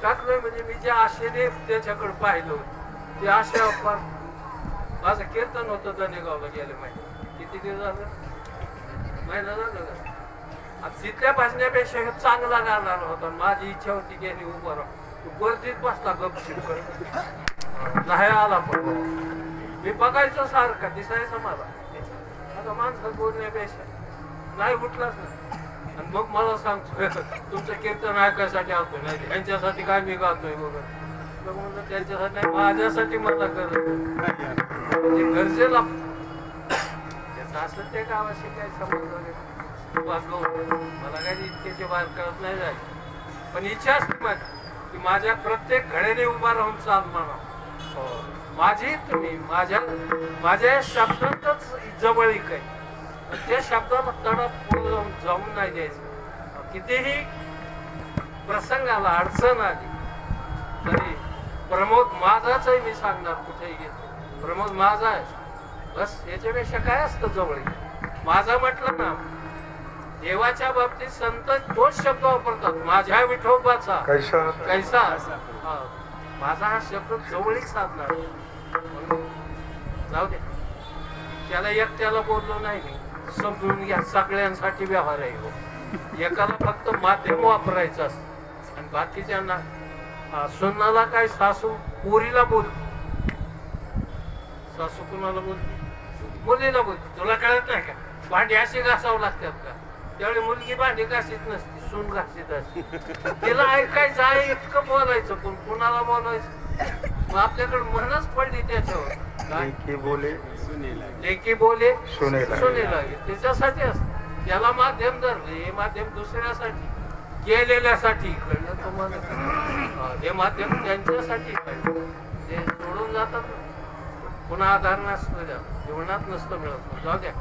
टाकलंय म्हणजे मी ज्या आशेने त्याच्याकडे पाहिलं ते आशा अपार. माझं कीर्तन होतं धनेगावला गेले माहिती किती दिवस झालं, महिना झालं का? तिथल्या भाजण्यापेक्षा चांगला गाणार होता. माझी इच्छा होती की यांनी उभं राहून गर्दीत बसला गपशीप करत नाही आला. पण मी बघायचो सारखं, दिसायचं मला. आता माणसात बोलण्यापेक्षा नाही उठलाच ना. आणि मग मला सांगतोय तुमचं कीर्तन ऐकायसाठी आलतोय, नाही त्यांच्यासाठी काय मी गातोय वगैरे. मग म्हणलं त्यांच्यासाठी नाही, माझ्यासाठी मला गरज म्हणजे गरजेला त्याचं असं ते गावाशी काय संबंध वगैरे वाचलो. मला काही इतके बाहेर करत नाही जायचं, पण इच्छा असते माझी की माझ्या प्रत्येक घड्याने उभा राहून चाल म्हणा. माझी तुम्ही माझ्या शब्दातच जवळीक आहे. त्या शब्दाला तडा पुढे जाऊन नाही द्यायचं. कितीही प्रसंग आला, अडचण आली तरी प्रमोद माझाच आहे. मी सांगणार कुठेही गेलो प्रमोद माझा आहे बस. याच्यापेक्षा काय असतं जवळीक. माझा म्हटलं ना, देवाच्या बाबतीत संत तोच शब्द वापरतात, माझ्या विठोबाचा कैसा. माझा हा शब्द जवळीक साधणार. जाऊ दे, त्याला एकट्याला बोललो नाही मी. समजून घ्या, सगळ्यांसाठी व्यवहार आहे हो. एकाला फक्त माध्यम वापरायचं असत आणि बाकीच्यांना सुनाला काय सासू पोरीला बोलते, सासू कुणाला बोलते, मुलीला बोलते. तुला कळत नाही का, भांडी अशी घासावं लागतात का? त्यावेळी मुलगी भांडी घासीत नसते, सून घासीत असते. तिला ऐकायचं आहे इतकं बोलायचं, पण कुणाला बोलायचं. मग आपल्याकडे म्हणच पडली त्याच्यावर, लेकी बोले सुनेला. त्याच्यासाठी असत. त्याला माध्यम धरले, हे माध्यम दुसऱ्यासाठी गेलेल्यासाठी कळलं तुम्हाला. हे माध्यम त्यांच्यासाठी कळलं, ते सोडून जातात पुन्हा आधार नसतो, जीवनात नसतं मिळत. जाऊ द्या,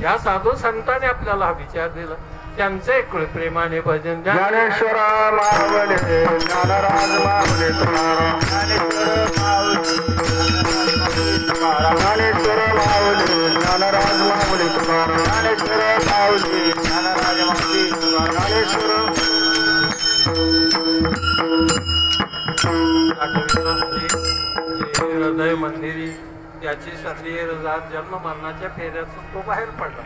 या साधू संतांनी आपल्याला हा विचार दिला, त्यांचं एक प्रेमाने भजन. ज्ञानेश्वर माऊली ज्ञानराज माऊली तुकाराम, ज्ञानेश्वर माऊली ज्ञानराज माऊली तुकाराम, ज्ञानेश्वर माऊली ज्ञानराज माऊली तुकाराम, ज्ञानेश्वर हृदय मंदिरी त्याची संधी जन्म मरणाच्या फेऱ्यातून तो बाहेर पडला.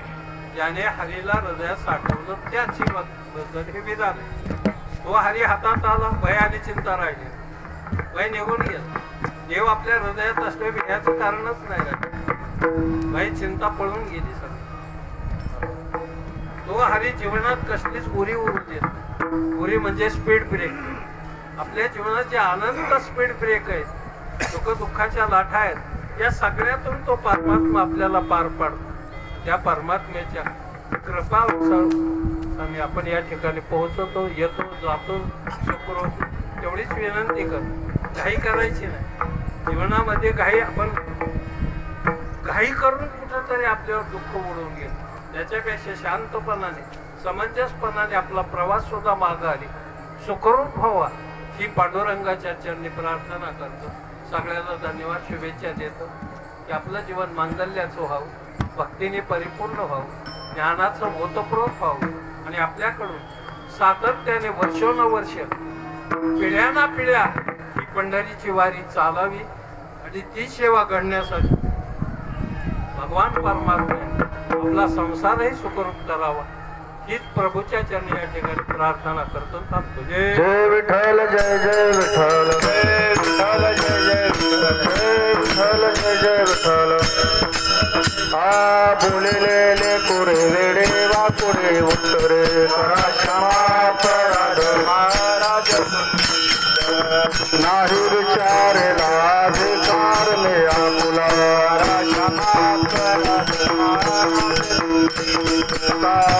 ज्याने हरीला हृदयात साठवलं त्याची बद्दल हे विधान आहे. तो हरी हातात आला, भय आणि चिंता राहिली, भय निघून गेला. देव आपल्या हृदयात असले याचं कारणच नाही राहिलं, भय चिंता पळून गेली सगळी. तो हरी जीवनात कसलीच उरी उरू देत. उरी म्हणजे स्पीड ब्रेक. आपल्या जीवनात जे अनंत स्पीड ब्रेक आहेत, सुख दुःखाच्या लाटा आहेत, या सगळ्यातून तो परमात्मा आपल्याला पार पाडतो. त्या परमात्म्याच्या कृपानुसार आम्ही आपण या ठिकाणी पोहोचतो, येतो, जातो, सुखर होतो. तेवढीच विनंती करतो, घाई करायची नाही जीवनामध्ये. आपण घाई करून कुठंतरी आपल्यावर दुःख उडवून गेलं, त्याच्यापेक्षा शांतपणाने समंजसपणाने आपला प्रवास सुद्धा मागे आली सुखरूप व्हावा ही पांडुरंगाच्या चरणी प्रार्थना करतो. सगळ्याला धन्यवाद, शुभेच्छा देतो की आपलं जीवन मांगल्याचं व्हावं, भक्तीने परिपूर्ण व्हावं, ज्ञानाचं ओतप्रोत व्हावं आणि आपल्याकडून सातत्याने वर्षोनवर्ष पिढ्याना पिढ्या ही पंढरीची वारी चालावी आणि ती सेवा घडण्यासाठी भगवान परमात्म्याने आपला संसारही सुखरूप करावा हीच प्रभूच्या चरणी या ठिकाणी प्रार्थना करतो. जय विठ्ठल जय जय विठ्ठल, जय विठ्ठल जय जय विठ्ठल, जय जय विठ्ठल. बोलिले कोरे वेडे वाकुडे उत्तरे करा क्षमा पराध महाराज, नाही विचारेला अधिकार ने आपुला क्षमा पराध महाराज.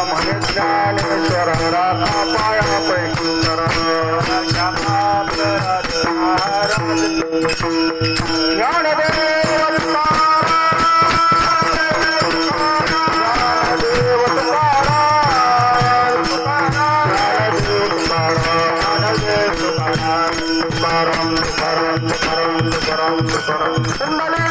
म्हणे ज्ञानेश्वर राधा पाया पैकी करा क्षमा पराध महाराज. ज्ञानदेव Somebody